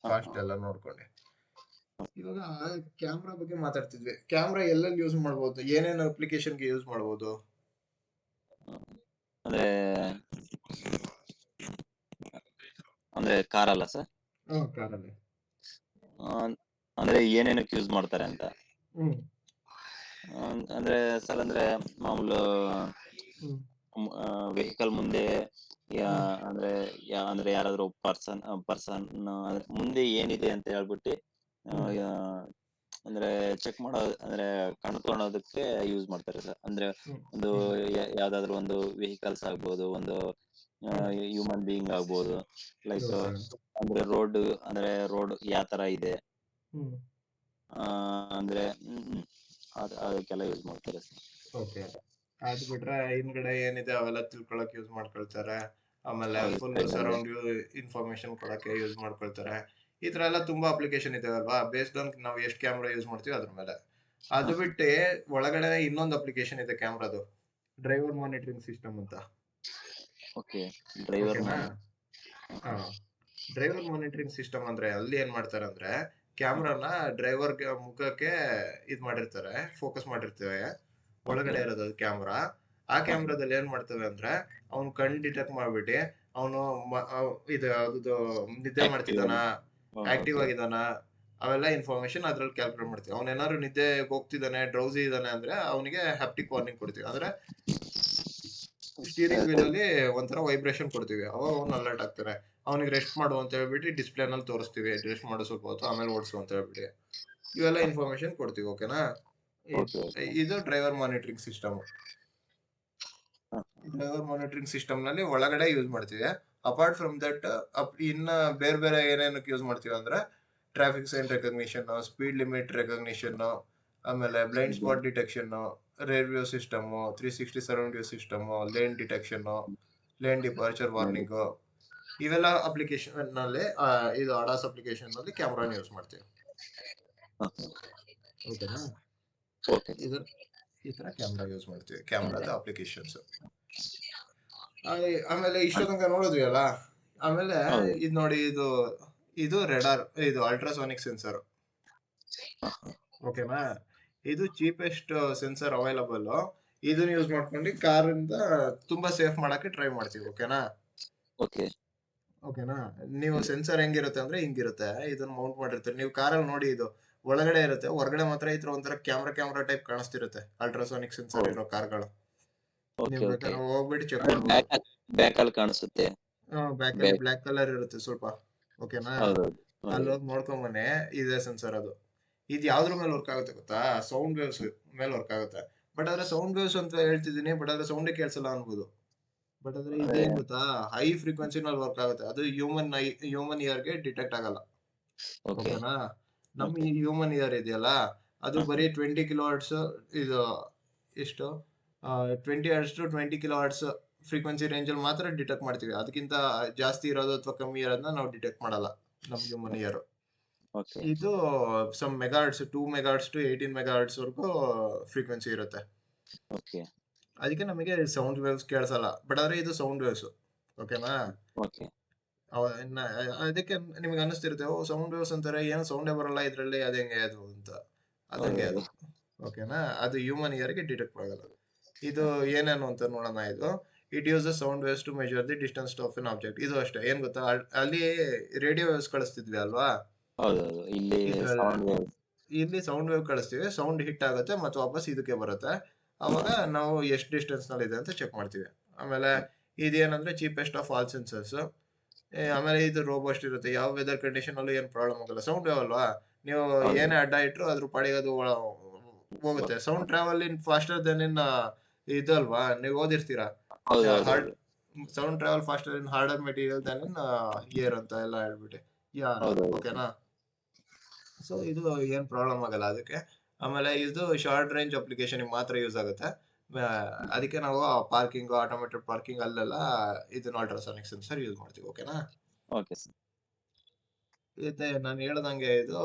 ಕಾಸ್ಟ್ ಎಲ್ಲ ನೋಡ್ಕೊಂಡು. ಇವಾಗ ಕ್ಯಾಮ್ರಾ ಬಗ್ಗೆ ಮಾತಾಡ್ತಿದ್ವಿ. ಕ್ಯಾಮ್ರಾ ಎಲ್ಲೆಲ್ಲಿ ಯೂಸ್ ಮಾಡ್ಬೋದು, ಏನೇನು ಅಪ್ಲಿಕೇಶನ್ಗೆ ಯೂಸ್ ಮಾಡ್ಬೋದು? ಅಂದ್ರೆ ಕಾರಲ್ಲ ಸರ್? ಕಾರಲ್ಲಿ ಅಂದ್ರೆ ಏನೇನಕ್ಕೆ ಯೂಸ್ ಮಾಡ್ತಾರೆ ಅಂತ ಅಂದ್ರೆ ಸರ್, ಅಂದ್ರೆ ಮಾಮೂಲು ವೆಹಿಕಲ್ ಮುಂದೆ ಅಂದ್ರೆ ಯಾರಾದ್ರೂ ಪರ್ಸನ್ ಮುಂದೆ ಏನಿದೆ ಅಂತ ಹೇಳ್ಬಿಟ್ಟು ಅಂದ್ರೆ ಚೆಕ್ ಮಾಡೋದು, ಅಂದ್ರೆ ಕಣ್ಕೊಳೋದಕ್ಕೆ ಯೂಸ್ ಮಾಡ್ತಾರೆ ಸರ್. ಅಂದ್ರೆ ಒಂದು ಯಾವ್ದಾದ್ರು ಒಂದು ವೆಹಿಕಲ್ಸ್ ಆಗ್ಬೋದು, ಒಂದು ಹ್ಯೂಮನ್ ಬೀಯಿಂಗ್ ಆಗ್ಬೋದು. ಲೈಕ್ ಅಂದ್ರೆ ರೋಡ್ ಯಾವ ತರ ಇದೆ ಅಂದ್ರೆ ಅದಕ್ಕೆಲ್ಲ ಯೂಸ್ ಮಾಡ್ತಾರೆ ಸರ್. ಓಕೆ. ಅದ್ ಬಿಟ್ರೆ ಹಿಂದ್ಗಡೆ ಏನಿದೆ ಅವೆಲ್ಲ ತಿಳ್ಕೊಳಕ್ ಯೂಸ್ ಮಾಡ್ಕೊಳ್ತಾರೆ. ಆಮೇಲೆ ಫುಲ್ ಸರೌಂಡ್ ವ್ಯೂ ಇನ್ಫಾರ್ಮೇಶನ್ ಕೊಡಕ್ಕೆ ಯೂಸ್ ಮಾಡ್ಕೊಳ್ತಾರೆ. ಈ ತರ ಎಲ್ಲ ತುಂಬಾ ಅಪ್ಲಿಕೇಶನ್ ಇದೆ ಅಲ್ವಾ, ಬೇಸ್ಡ್ ಆನ್ ನಾವು ಎಷ್ಟು ಕ್ಯಾಮ್ರಾ ಯೂಸ್ ಮಾಡ್ತೀವಿ ಅದ್ರ ಮೇಲೆ. ಅದು ಬಿಟ್ಟು ಒಳಗಡೆ ಇನ್ನೊಂದು ಅಪ್ಲಿಕೇಶನ್ ಇದೆ ಕ್ಯಾಮ್ರಾದು, ಡ್ರೈವರ್ ಮಾನಿಟರಿಂಗ್ ಸಿಸ್ಟಮ್ ಅಂತ. ಓಕೆ. ಡ್ರೈವರ್ ಓಕೆನಾ? ಮಾಡಿ. ಹಾ, ಡ್ರೈವರ್ ಮಾನಿಟರಿಂಗ್ ಸಿಸ್ಟಮ್ ಅಂದ್ರೆ ಅಲ್ಲಿ ಏನ್ ಮಾಡ್ತಾರೆ ಅಂದ್ರೆ ಕ್ಯಾಮ್ರಾನ ಡ್ರೈವರ್ ಮುಖಕ್ಕೆ ಇದ್ ಮಾಡಿರ್ತಾರೆ, ಫೋಕಸ್ ಮಾಡಿರ್ತೇವೆ. ಒಳಗಡೆ ಇರೋದು ಕ್ಯಾಮ್ರಾ. ಆ ಕ್ಯಾಮ್ರಾದಲ್ಲಿ ಏನ್ ಮಾಡ್ತೇವೆ ಅಂದ್ರೆ ಅವ್ನ್ ಕಣ್ ಡಿಟೆಕ್ಟ್ ಮಾಡ್ಬಿಟ್ಟು ಅವನು ಇದು ಯಾವ್ದು ನಿದ್ದೆ ಆಕ್ಟಿವ್ ಮಾಡ್ತಿದ್ದಾನ, ಆಗಿ. Active okay. ಆಗಿದಾನ, ಅವೆಲ್ಲ ಇನ್ಫಾರ್ಮೇಶನ್ ಅದ್ರಲ್ಲಿ ಕ್ಯಾಲ್ಕುಲೇಟ್ ಮಾಡ್ತೀವಿ. ಅವ್ನೇನಾದ್ರು ನಿದ್ದೆಗೆ ಹೋಗ್ತಿದ್ದಾನೆ, ಡ್ರೌಸಿ ಇದ್ದಾನೆ ಅಂದ್ರೆ ಅವನಿಗೆ ಹ್ಯಾಪ್ಟಿಕ್ ವಾರ್ನಿಂಗ್ ಕೊಡ್ತೀವಿ. ಅಂದ್ರೆ ಸ್ಟೀರಿಂಗ್ ವೀಲ್ ಅಲ್ಲಿ ಒಂಥರ ವೈಬ್ರೇಷನ್ ಕೊಡ್ತೀವಿ, ಅವಾಗ ಅವ್ನು ಅಲರ್ಟ್ ಆಗ್ತಾನೆ. ಅವನಿಗೆ ರೆಸ್ಟ್ ಮಾಡು ಅಂತ ಹೇಳ್ಬಿಟ್ಟು ಡಿಸ್ಪ್ಲೇ ನಲ್ಲಿ ತೋರಿಸ್ತೀವಿ, ರೆಸ್ಟ್ ಮಾಡು ಸ್ವಲ್ಪ ಹೊತ್ತು ಆಮೇಲೆ ಓಡಿಸು ಅಂತ ಹೇಳ್ಬಿಟ್ಟು. ಇವೆಲ್ಲ ಇನ್ಫಾರ್ಮೇಶನ್ ಕೊಡ್ತೀವಿ. ಓಕೆನಾ? ಓಕೆ. ಇದು driver monitoring system. Driver monitoring system ನಲ್ಲಿ ಒಳಗಡೆ ಯೂಸ್ ಮಾಡ್ತೀವಿ. ಅಪಾರ್ಟ್ ಫ್ರಮ್ ದಟ್ ಇನ್ನ ಬೇರೆ ಬೇರೆ ಏನೇನಕ್ಕೆ ಯೂಸ್ ಮಾಡ್ತೀವಿ ಅಂದ್ರೆ traffic sign recognition, speed limit recognition, ಆಮೇಲೆ blind spot detection, rear view system, 360 surround view system, lane detection, lane departure warning, ಇವೆಲ್ಲ ಅಪ್ಲಿಕೇಶನ್ ನಲ್ಲಿ ಇದು ಅಡಾಸ್ ಅಪ್ಲಿಕೇಶನ್ ನಲ್ಲಿ ಕ್ಯಾಮ್ರಾನ ಯೂಸ್ ಮಾಡ್ತೀವಿ. ಓಕೆನಾ? ಓಕೆ. ಈ ತರ ಕ್ಯಾಮ್ರಾ ಯೂಸ್ ಮಾಡ್ತೀವಿ, ಕ್ಯಾಮ್ರಾದ ಅಪ್ಲಿಕೇಶನ್ಸ್. ಆಮೇಲೆ ಇಷ್ಟೋ ತನಕ ನೋಡಿದ್ವಿ ಅಲ್ಲ. ಆಮೇಲೆ ಹೌದು. ಇದು ನೋಡಿ, ಇದು ರೆಡಾರ್, ಇದು ಅಲ್ಟ್ರಾಸೋನಿಕ್ ಸೆನ್ಸರ್. ಓಕೆನಾ? ಇದು ಚೀಪೆಸ್ಟ್ ಸೆನ್ಸರ್ ಅವೈಲಬಲ್. ಇದನ್ನ ಯೂಸ್ ಮಾಡ್ಕೊಂಡು ಕಾರಿಂದ ತುಂಬಾ ಸೇಫ್ ಮಾಡಕ್ಕೆ ಟ್ರೈ ಮಾಡ್ತೀವಿ. ಓಕೆನಾ? ಓಕೆ. ಓಕೆನಾ? ನೀವು ಸೆನ್ಸರ್ ಹೆಂಗಿರುತ್ತೆ ಅಂದ್ರೆ ಹಿಂಗಿರುತ್ತೆ, ಇದನ್ನ ಮೌಂಟ್ ಮಾಡಿರ್ತೀರಿ ನೀವು ಕಾರಲ್ಲಿ ನೋಡಿ. ಇದು ಒಳಗಡೆ ಇರುತ್ತೆ, ಹೊರಗಡೆ ಮಾತ್ರ ಈ ತರ ಒಂಥರ ಕ್ಯಾಮ್ರಾ ಟೈಪ್ ಕಾಣಿಸ್ತಿರುತ್ತೆ ಅಲ್ಟ್ರಾಸೋನಿಕ್ ಸೆನ್ಸರ್ ಇರೋ ಕಾರ್ಗಳು. ನೀವು ಓಕೆ. ಓಕೆ. ಬೇಕಾದ್ರೆ ಹೋಗ್ಬಿಟ್ಟು ಚೆಕ್ ಮಾಡ್ಬೋದು. ಬ್ಯಾಕ್ ಅಲ್ಲಿ ಕಾಣಿಸುತ್ತೆ. ಬ್ಯಾಕ್ ಅಲ್ಲಿ ಬ್ಲಾಕ್ ಕಲರ್ ಇರುತ್ತೆ ಸ್ವಲ್ಪ. ಓಕೆನಾ? ಹೌದೌದು. ಅಲ್ಲಿ ಹೋಗಿ ನೋಡ್ಕೊಂಬನ್ನಿ, ಇದೆ ಸೆನ್ಸರ್ ಅದು. ಇದು ಯಾವ್ದ್ರ ಮೇಲೆ ವರ್ಕ್ ಆಗುತ್ತೆ ಗೊತ್ತಾ? ಸೌಂಡ್ ವೇವ್ಸ್ ಮೇಲೆ ವರ್ಕ್ ಆಗುತ್ತೆ. ಬಟ್ ಆದ್ರೆ ಸೌಂಡ್ ವೇವ್ಸ್ ಅಂತ ಹೇಳ್ತಿದ್ದೀನಿ, ಬಟ್ ಆದ್ರೆ ಸೌಂಡೇ ಕೇಳಿಸಲ್ಲ ಅನ್ಬೋದು. ಬಟ್ ಆದ್ರೆ ಇದೇನ್ ಗೊತ್ತಾ, ಹೈ ಫ್ರೀಕ್ವೆನ್ಸಿ ನಲ್ಲಿ ವರ್ಕ್ ಆಗುತ್ತೆ. ಅದು ಹ್ಯೂಮನ್ ಇಯರ್ ಗೆ ಡಿಟೆಕ್ಟ್ ಆಗಲ್ಲ. ಓಕೆ. ಓಕೆನಾ? ನಮ್ಮ ಹ್ಯೂಮನ್ ಇಯರ್ ಇದೆಯಲ್ಲ, ಅದು ಬರೀ 20 ಕಿಲೋ ಹರ್ಟ್ಸ್. ಇದು ಎಷ್ಟು 20 hertz to 20 kilo hertz frequency range ಅಲ್ಲಿ ಮಾತ್ರ ಡಿಟೆಕ್ಟ್ ಮಾಡ್ತೀವಿ. ಅದಕ್ಕಿಂತ ಜಾಸ್ತಿ ಇರೋದು ಅಥವಾ ಕಮ್ಮಿ ಇರೋದನ್ನ ನಾವು ಡಿಟೆಕ್ಟ್ ಮಾಡಲ್ಲ ನಮ್ ಹ್ಯೂಮನ್ ಇಯರ್. ಓಕೆ. ಇದು some megahertz, 2 megahertz to 18 megahertz ವರೆಗೂ ಫ್ರೀಕ್ವೆನ್ಸಿ ಇರುತ್ತೆ. ಓಕೆ. ಅದಕ್ಕೆ ನಮಗೆ ಸೌಂಡ್ ವೇವ್ಸ್ ಕೇಳಿಸಲ್ಲ. ಬಟ್ ಆದ್ರೆ ಇದು ಸೌಂಡ್ ವೇವ್ಸ್. ಓಕೆನಾ? ಓಕೆ. ಅದಕ್ಕೆ ನಿಮ್ಗೆ ಅನಿಸ್ತಿರುತ್ತೆ, ಓ ಸೌಂಡ್ ವೇವ್ಸ್ ಅಂತಾರೆ, ಏನು ಸೌಂಡೇ ಬರಲ್ಲ ಇದ್ರಲ್ಲಿ, ಅದ್ ಹೆಂಗೆ ಅದು ಅಂತ. ಅದಂಗೆ ಅದು. ಓಕೆನಾ? ಅದು ಹ್ಯೂಮನ್ ಇಯರ್ ಗೆ ಡಿಟೆಕ್ಟ್ ಆಗಲ್ಲ. ಇದು ಏನೇನು ಅಂತ ನೋಡೋಣ. ಇದು it uses sound waves to measure the distance of an object. ಇದು ಅಷ್ಟೇ. ಏನ್ ಗೊತ್ತಾ, ಅಲ್ಲಿ ರೇಡಿಯೋ ವೇವ್ಸ್ ಕಳಿಸ್ತಿದ್ವಿ ಅಲ್ವಾ, ಹೌದೌದು. ಇಲ್ಲಿ ಸೌಂಡ್ ವೇವ್. ಇಲ್ಲಿ ಸೌಂಡ್ ವೇವ್ ಕಳಿಸ್ತೀವಿ, ಸೌಂಡ್ ಹಿಟ್ ಆಗುತ್ತೆ ಮತ್ತೆ ವಾಪಸ್ ಇದಕ್ಕೆ ಬರುತ್ತೆ. ಅವಾಗ ನಾವು ಎಷ್ಟು ಡಿಸ್ಟೆನ್ಸ್ ನಲ್ಲಿ ಇದೆ ಅಂತ ಚೆಕ್ ಮಾಡ್ತೀವಿ. ಆಮೇಲೆ ಇದೇನಂದ್ರೆ ಚೀಪೆಸ್ಟ್ ಆಫ್ ಆಲ್ ಸೆನ್ಸರ್ಸ್. ಆಮೇಲೆ ಇದು ರೋಬೋಸ್ಟ್ ಇರುತ್ತೆ, ಯಾವ ವೆದರ್ ಕಂಡೀಷನ್ ಅಲ್ಲೂ ಏನ್ ಪ್ರಾಬ್ಲಮ್ ಆಗಲ್ಲ. ಸೌಂಡ್ ವೇವ್ ಅಲ್ವಾ, ನೀವು ಏನೇ ಅಡ್ಡ ಇಟ್ರು ಅದ್ರ ಪಾಡಿಗೆ ಅದು ಹೋಗುತ್ತೆ. Sound travel in faster than in ಇದು ಅಲ್ವಾ, ನೀವು ಓದಿರ್ತೀರಾ, hard sound travel faster in harder material than in air ಅಂತ ಎಲ್ಲ ಹೇಳ್ಬಿಟ್ಟು. ಓಕೆನಾ? ಸೊ ಇದು ಏನ್ ಪ್ರಾಬ್ಲಮ್ ಆಗಲ್ಲ ಅದಕ್ಕೆ. ಆಮೇಲೆ ಇದು ಶಾರ್ಟ್ ರೇಂಜ್ ಅಪ್ಲಿಕೇಶನ್ ಮಾತ್ರ ಯೂಸ್ ಆಗುತ್ತೆ. ಅದಕ್ಕೆ ನಾವು ಪಾರ್ಕಿಂಗ್, ಆಟೋಮೇಟೆಡ್ ಪಾರ್ಕಿಂಗ್ ಅಲ್ಲೆಲ್ಲ ಇದನ್ನ ಅಲ್ಟ್ರಾಸಾನಿಕ್ ಸೆನ್ಸರ್ ಯೂಸ್ ಮಾಡ್ತೀವಿ. ಓಕೆನಾ? Okay sir. ಮತ್ತೆ ನಾನು ಹೇಳ್ದಂಗೆ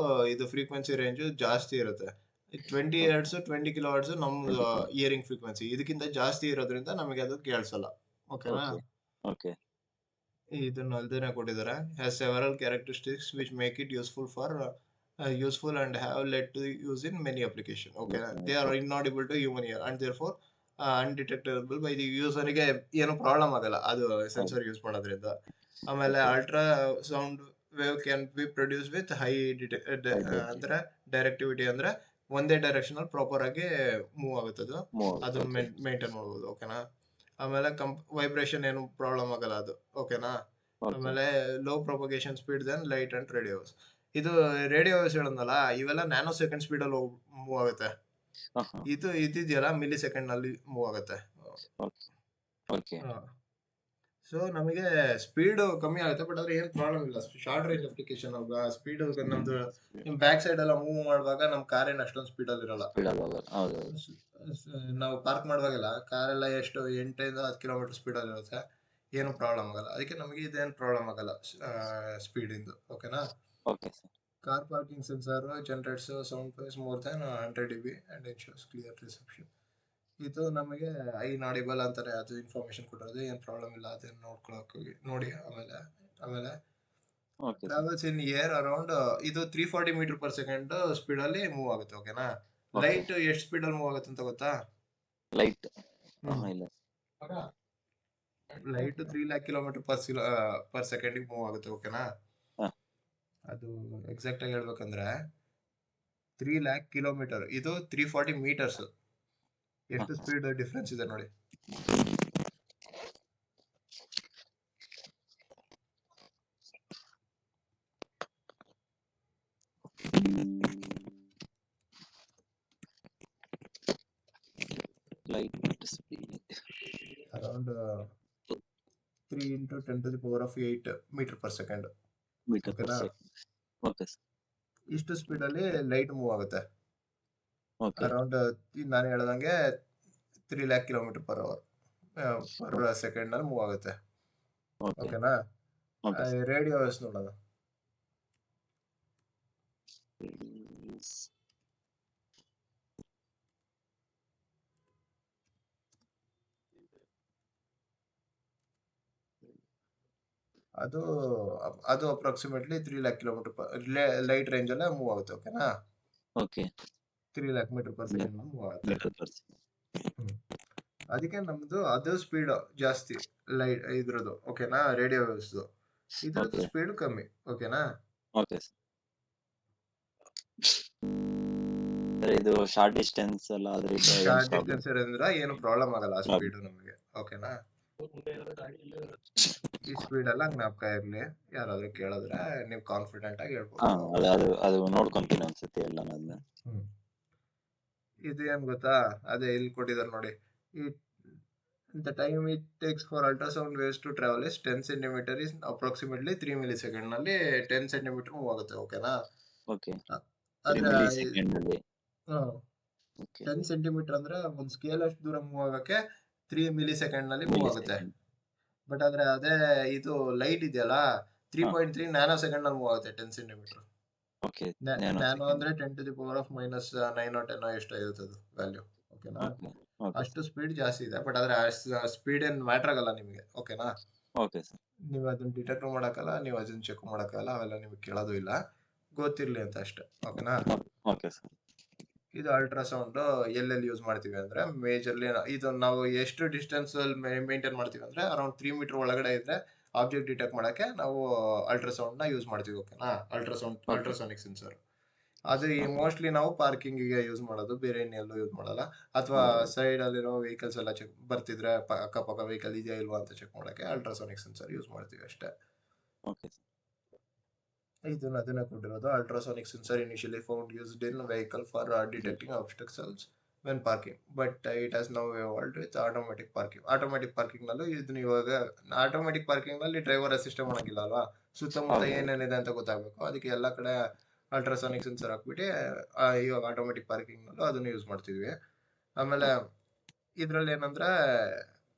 ಇದು ಫ್ರೀಕ್ವೆನ್ಸಿ ರೇಂಜ್ ಜಾಸ್ತಿ ಇರುತ್ತೆ. 20 ಹರ್ಟ್ಸ್ 20 ಕಿಲೋ ಹರ್ಟ್ಸ್ ನಮ್ದು ಇಯರಿಂಗ್ ಫ್ರೀಕ್ವೆನ್ಸಿ. ಇದಕ್ಕಿಂತ ಜಾಸ್ತಿ ಇರೋದ್ರಿಂದ ನಮಗೆ ಅದು ಕೇಳಿಸಲ್ಲ. ಓಕೆನಾ? ಓಕೆ. ಇದನ್ನ ಅಲ್ದೇನೆ ಕೊಟ್ಟಿದ್ದಾರೆ. Has several characteristics which make it useful and have led to use in many applications. Okay, they are inaudible to human ear and therefore undetectable by the user ಗೆ ಏನು ಪ್ರಾಬ್ಲಮ್ ಆಗಲ್ಲ ಅದು ಸೆನ್ಸರ್ ಯೂಸ್ ಮಾಡೋದ್ರಿಂದ. ಆಮೇಲೆ ultra sound wave can be produce with high ಅಂದ್ರೆ ಡೈರೆಕ್ಟಿವಿಟಿ, ಅಂದ್ರೆ ಒಂದೇ direction ಅಲ್ಲಿ ಪ್ರಾಪರ್ ಆಗಿ ಮೂವ್ ಆಗುತ್ತೆ ಅದು. ಅದನ್ನ ಮೇಂಟೈನ್ ಮಾಡ್ಬೋದು. ಓಕೆನಾ? ಆಮೇಲೆ ವೈಬ್ರೇಷನ್ ಏನು ಪ್ರಾಬ್ಲಮ್ ಆಗಲ್ಲ ಅದು. ಓಕೆನಾ? ಆಮೇಲೆ low propagation speed than light and radios. ಇದು ರೇಡಿಯೋ ವೇವ್ಸ್ ಹೇಳದ್ನಲ್ಲ, ಇವೆಲ್ಲ ನ್ಯಾನೋ ಸೆಕೆಂಡ್ ಸ್ಪೀಡ್ ಅಲ್ಲಿ ಮೂವ್ ಆಗುತ್ತೆ. ಇದಿದೆಯಲ್ಲ ಮಿಲಿ ಸೆಕೆಂಡ್ ನಲ್ಲಿ ಮೂವ್ ಆಗುತ್ತೆ. ಸೊ ನಮಗೆ ಸ್ಪೀಡ್ ಕಮ್ಮಿ ಆಗುತ್ತೆ, ಬಟ್ ಆದ್ರೆ ಏನ್ ಪ್ರಾಬ್ಲಮ್ ಇಲ್ಲ. ಶಾರ್ಟ್ ರೇಂಜ್ ಅಪ್ಲಿಕೇಶನ್ ಅಲ್ವಾ, ಸ್ಪೀಡ್ ನಮ್ದು ಬ್ಯಾಕ್ ಸೈಡ್ ಎಲ್ಲ ಮೂವ್ ಮಾಡುವಾಗ ನಮ್ ಕಾರ್ ಏನ್ ಅಷ್ಟೊಂದು ಸ್ಪೀಡ್ ಅಲ್ಲಿ ಇರಲ್ಲ. ನಾವು ಪಾರ್ಕ್ ಮಾಡುವಾಗೆಲ್ಲ ಕಾರೆಲ್ಲ ಎಷ್ಟು 8 ಇಂದ 10 ಕಿಲೋಮೀಟರ್ ಸ್ಪೀಡ್ ಅಲ್ಲಿ ಇರುತ್ತೆ, ಏನು ಪ್ರಾಬ್ಲಮ್ ಆಗಲ್ಲ. ಅದಕ್ಕೆ ನಮಗೆ ಇದೇನು ಪ್ರಾಬ್ಲಮ್ ಆಗಲ್ಲ ಸ್ಪೀಡ್ ಇಂದು. ಓಕೆನಾ? Okay sir. Car parking sensor generates sound waves more than 100 dB and ensures clear reception. ಇದು ನಮಗೆ ಇನ್ಆಡಿಬಲ್ ಅಂತಾರೆ, ಅದು ಇನ್ಫಾರ್ಮೇಶನ್ ಕೊಡೋದು, ಏನು ಪ್ರಾಬ್ಲಮ್ ಇಲ್ಲ ಅದನ್ನ ನೋಡ್ಕೊಳಕ್ ಹೋಗಿ ನೋಡಿ. ಆಮೇಲೆ okay sir. Travels in air around ಇದು 340 ಮೀಟರ್ ಪರ್ ಸೆಕೆಂಡ್ ಸ್ಪೀಡ್ ಅಲ್ಲಿ ಮೂವ್ ಆಗುತ್ತೆ. ಓಕೆನಾ? Okay. ಲೈಟ್ ಎಷ್ಟು ಸ್ಪೀಡ್ ಅಲ್ಲಿ ಮೂವ್ ಆಗುತ್ತೆ ಅಂತ ಗೊತ್ತಾ? ಲೈಟ್ ಹ್ಮ್. ಇಲ್ಲ light 3 lakh kilometre per second move ಆಗುತ್ತೆ. ಓಕೆನಾ? ಹಾ. ಅದು ಎಕ್ಸಾಕ್ಟ್ ಆಗಿ ಹೇಳ್ಬೇಕಂದ್ರೆ 3 ಲ್ಯಾಕ್ ಕಿಲೋಮೀಟರ್, ಇದು 340 ಮೀಟರ್ಸ್. ಎಷ್ಟು ಸ್ಪೀಡ್ ಡಿಫ್ರೆನ್ಸ್ ಇದೆ ನೋಡಿ. Light speed around 3 into 10 to the power of 8 metre per second. Metre per ಓಕೆನಾ? ಸೆಕೆಂಡ್. Okay sir. ಇಷ್ಟು ಸ್ಪೀಡ್ ಅಲ್ಲಿ ಲೈಟ್ ಮೂವ್ ಆಗುತ್ತೆ. ಓಕೆ. ಅರೌಂಡ್ ನಾನು ಹೇಳ್ದಂಗೆ 3 lakh kilometre per hour per second ಅಲ್ಲಿ ಮೂವ್ ಆಗುತ್ತೆ. ಓಕೆ. ಓಕೆನಾ? Okay sir. ರೇಡಿಯೋ ವೇವ್ಸ್ ನೋಡೋಣ. ಅದು approximately 3 lakh kilometre light range ಅಲ್ಲೇ ಮೂವ್ ಆಗುತ್ತೆ. ಓಕೆನಾ? Okay. 3 lakh metre per second move ಆಗುತ್ತೆ. Metre per second. ಅದಕ್ಕೆ ನಮ್ದು ಅದು ಸ್ಪೀಡ್ ಜಾಸ್ತಿ ಲೈಟ್ ಇದ್ರದ್ದು. ಓಕೆನಾ? ರೇಡಿಯೋ ವೇವ್ಸ್ ಇದ್ರದ್ದು Okay. ಸ್ಪೀಡ್ ಕಮ್ಮಿ. ಓಕೆನಾ? Okay sir. ಇದು ಶಾರ್ಟ್ ಡಿಸ್ಟೆನ್ಸ್ ಅಲ್ಲ, ಆದ್ರೆ ಇದು ಏನ್ ಶಾರ್ಟ್ problem? ಡಿಸ್ಟೆನ್ಸ್ ಇರೋದ್ರಿಂದ ಏನು ಪ್ರಾಬ್ಲಮ್ ಆಗಲ್ಲ ಆ ಸ್ಪೀಡ್ ನಮಗೆ. ಓಕೆನಾ? ಈ ಸ್ಪೀಡ್ ಎಲ್ಲ ಜ್ಞಾಪಕ ಇರ್ಲಿ. ಯಾರಾದ್ರೂ ಕೇಳಿದ್ರೆ ನೀವು ಕಾನ್ಫಿಡೆಂಟ್ ಆಗಿ ಹಾ, ಹೇಳ್ಬೋದು. ಅದು ನೋಡ್ಕೊಂತೀನಿ ಒಂದ್ಸತಿ ಎಲ್ಲ ಅದನ್ನ. ಇದು ಏನ್ ಗೊತ್ತಾ? ಅದೇ ಇಲ್ಲಿ ಕೊಟ್ಟಿದ್ದಾರೆ ನೋಡಿ. The time it takes for ultrasound waves to travel is 10 centimeter is approximately 3 millisecond ನಲ್ಲಿ 10 ಸೆಂಟಿಮೀಟರ್ ಮೂವ್ ಆಗುತ್ತೆ. ಓಕೆನಾ? ಓಕೆ. 3 ಆದ್ರೆ millisecond ಅಲ್ಲಿ. ಓಕೆ. 10 ಸೆಂಟಿಮೀಟರ್ ಅಂದ್ರೆ ಒಂದು ಸ್ಕೇಲ್ ಅಷ್ಟು ದೂರ ಮೂವ್ ಆಗಕ್ಕೆ 3 ಮಿಲಿ ಸೆಕೆಂಡ್ ನಲ್ಲಿ ಮೂವ್ ಆಗುತ್ತೆ. Millisecond. ಬಟ್ ಆದ್ರೆ ಅದೇ ಇದು ಲೈಟ್ ಇದೆಯಲ್ಲ 3.3 ನ್ಯಾನೋ ಸೆಕೆಂಡ್ ನಲ್ಲಿ ಮೂವ್ ಆಗುತ್ತೆ 10 ಸೆಂಟಿಮೀಟರ್. ಓಕೆ. ನ್ಯಾನೋ ಅಂದ್ರೆ 10 to the power of minus 9 or 10 ಎಷ್ಟು ಇರುತ್ತೆ ಅದು ವ್ಯಾಲ್ಯೂ. ಓಕೆನಾ? ಓಕೆ. ಓಕೆ. ಅಷ್ಟು ಸ್ಪೀಡ್ ಜಾಸ್ತಿ ಇದೆ. ಬಟ್ ಆದ್ರೆ ಸ್ಪೀಡ್ ಏನ್ ಮ್ಯಾಟರ್ ಆಗಲ್ಲ ನಿಮಗೆ. ಓಕೆನಾ? Okay sir. ನೀವು ಅದನ್ನ ಡಿಟೆಕ್ಟ್ ಮಾಡಕ್ಕಲ್ಲ, ನೀವು ಅದನ್ನ ಚೆಕ್ ಮಾಡಕ್ಕಲ್ಲ, ಅವೆಲ್ಲ ನಿಮಗೆ ಕೇಳೋದು ಇಲ್ಲ, ಗೊತ್ತಿರ್ಲಿ ಅಂತ ಅಷ್ಟೇ. ಓಕೆನಾ? Okay sir. ಇದು ಅಲ್ಟ್ರಾಸೌಂಡ್ ಎಲ್ಲೆಲ್ಲಿ ಯೂಸ್ ಮಾಡ್ತೀವಿ ಅಂದ್ರೆ ಮೇಜರ್ಲಿ ಇದು ನಾವು ಎಷ್ಟು ಡಿಸ್ಟೆನ್ಸ್ ಮೇಂಟೈನ್ ಮಾಡ್ತೀವಿ ಅಂದ್ರೆ ಅರೌಂಡ್ 3 ಮೀಟರ್ ಒಳಗಡೆ ಇದ್ರೆ ಆಬ್ಜೆಕ್ಟ್ ಡಿಟೆಕ್ಟ್ ಮಾಡಕ್ಕೆ ನಾವು ಅಲ್ಟ್ರಾಸೌಂಡ್ ನ ಯೂಸ್ ಮಾಡ್ತೀವಿ. ಓಕೆನಾ? ಅಲ್ಟ್ರಾಸಾನಿಕ್ ಸೆನ್ಸರ್ ಅದು ಮೋಸ್ಟ್ಲಿ ನಾವು ಪಾರ್ಕಿಂಗ್ ಗೆ ಯೂಸ್ ಮಾಡೋದು, ಬೇರೆ ಇನ್ನೆಲ್ಲೂ ಯೂಸ್ ಮಾಡಲ್ಲ. ಅಥವಾ ಸೈಡ್ ಅಲ್ಲಿರೋ ವೆಹಿಕಲ್ಸ್ ಎಲ್ಲ ಚೆಕ್ ಬರ್ತಿದ್ರೆ ಅಕ್ಕಪಕ್ಕ ವೆಹಿಕಲ್ ಇದೆಯಾ ಇಲ್ವಾ ಅಂತ ಚೆಕ್ ಮಾಡಕ್ಕೆ ಅಲ್ಟ್ರಾಸಾನಿಕ್ ಸೆನ್ಸರ್ ಯೂಸ್ ಮಾಡ್ತೀವಿ ಅಷ್ಟೇ. ಓಕೆ. ಅದನ್ನ ಕೊಟ್ಟಿರೋದು. Ultrasonic sensor initially found used in vehicle for detecting obstacles when parking, but it has now evolved with automatic parking. Automatic parking ನಲ್ಲೂ ಇದನ್ನ ಇವಾಗ ಆಟೋಮೆಟಿಕ್ ಪಾರ್ಕಿಂಗ್ ನಲ್ಲಿ ಡ್ರೈವರ್ ಅಸಿಸ್ಟ್ ಮಾಡಂಗಿಲ್ಲ ಅಲ್ವಾ? ಸುತ್ತಮುತ್ತ ಹೌದು. ಏನೇನಿದೆ ಅಂತ ಗೊತ್ತಾಗಬೇಕು. ಅದಕ್ಕೆ ಎಲ್ಲ ಕಡೆ ಅಲ್ಟ್ರಾಸಾನಿಕ್ ಸೆನ್ಸರ್ ಹಾಕ್ಬಿಟ್ಟು ಇವಾಗ ಆಟೋಮೆಟಿಕ್ ಪಾರ್ಕಿಂಗ್ ನಲ್ಲೂ ಅದನ್ನ ಯೂಸ್ ಮಾಡ್ತಿದ್ವಿ. ಆಮೇಲೆ ಇದ್ರಲ್ಲಿ ಏನಂದ್ರೆ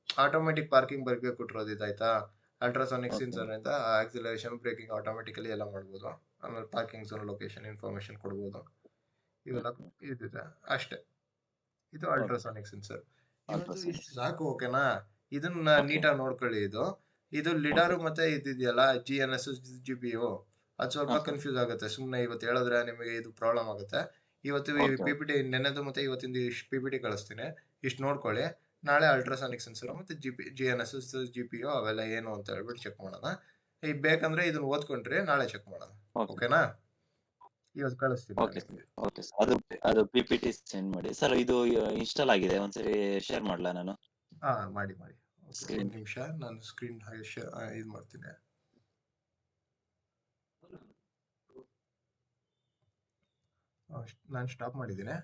ಆಟೋಮೆಟಿಕ್ ಪಾರ್ಕಿಂಗ್ ಬಗ್ಗೆ ಕೊಟ್ಟಿರೋದು ಇದಾಯ್ತಾ. Ultrasonic Okay. ಸೆನ್ಸರ್ ಇಂದ ಆಕ್ಸಿಲರೇಷನ್ ಬ್ರೇಕಿಂಗ್ ಆಟೋಮೆಟಿಕಲಿ ಎಲ್ಲ ಮಾಡ್ಬೋದು. ಆಮೇಲೆ ಪಾರ್ಕಿಂಗ್ ಝೋನ್ ಲೊಕೇಶನ್ ಇನ್ಫಾರ್ಮೇಶನ್ ಕೊಡ್ಬೋದು. ಇವೆಲ್ಲ ಇದಿದೆ ಅಷ್ಟೇ. ಇದು ಅಲ್ಟ್ರಾಸಾನಿಕ್ ಸೆನ್ಸರ್. ಇವತ್ತು Ultrasonic. ಇಷ್ಟು ಸಾಕು. ಓಕೆನಾ? ಇದನ್ನ Okay. ನೀಟಾಗಿ ನೋಡ್ಕೊಳ್ಳಿ. ಇದು ಲಿಡಾರು ಮತ್ತೆ ಇದಿದೆಯಲ್ಲ GNS GPU, ಅದು ಸ್ವಲ್ಪ Okay. ಕನ್ಫ್ಯೂಸ್ ಆಗುತ್ತೆ. ಸುಮ್ಮನೆ ಇವತ್ತು ಹೇಳಿದ್ರೆ ನಿಮಗೆ ಇದು ಪ್ರಾಬ್ಲಮ್ ಆಗುತ್ತೆ. ಇವತ್ತು Okay. PPT ನೆನ್ನೆದು ಮತ್ತೆ ಇವತ್ತಿಂದ ಇಷ್ಟು PPT ಕಳಿಸ್ತೀನಿ, ಇಷ್ಟು ನೋಡ್ಕೊಳ್ಳಿ. ನಾಳೆ ಅಲ್ಟ್ರಾಸಾನಿಕ್ ಸೆನ್ಸರ್ ಮತ್ತೆ GNS GPU ಅವೆಲ್ಲ ಏನು ಅಂತ ಹೇಳ್ಬಿಟ್ಟು ಚೆಕ್ ಮಾಡೋಣ. ಈಗ ಬೇಕಂದ್ರೆ ಇದನ್ನ ಓದ್ಕೊಂಡ್ರಿ, ನಾಳೆ ಚೆಕ್ ಮಾಡೋಣ. Okay. ಓಕೆನಾ? ಇವತ್ತು ಕಳಿಸ್ತೀನಿ ಓಕೆ ನಿಮಗೆ. Okay sir. ಅದು PPT ಸೆಂಡ್ ಮಾಡಿ ಸರ್. ಇದು ಇನ್ಸ್ಟಾಲ್ ಆಗಿದೆ, ಒಂದ್ಸರಿ ಶೇರ್ ಮಾಡ್ಲಾ ನಾನು? ಮಾಡಿ. Okay, Screen. ಒಂದು ನಿಮಿಷ ನಾನು ಸ್ಕ್ರೀನ್ ಇದು ಮಾಡ್ತೀನಿ. ನಾನು ಸ್ಟಾಪ್ ಮಾಡಿದ್ದೀನಿ.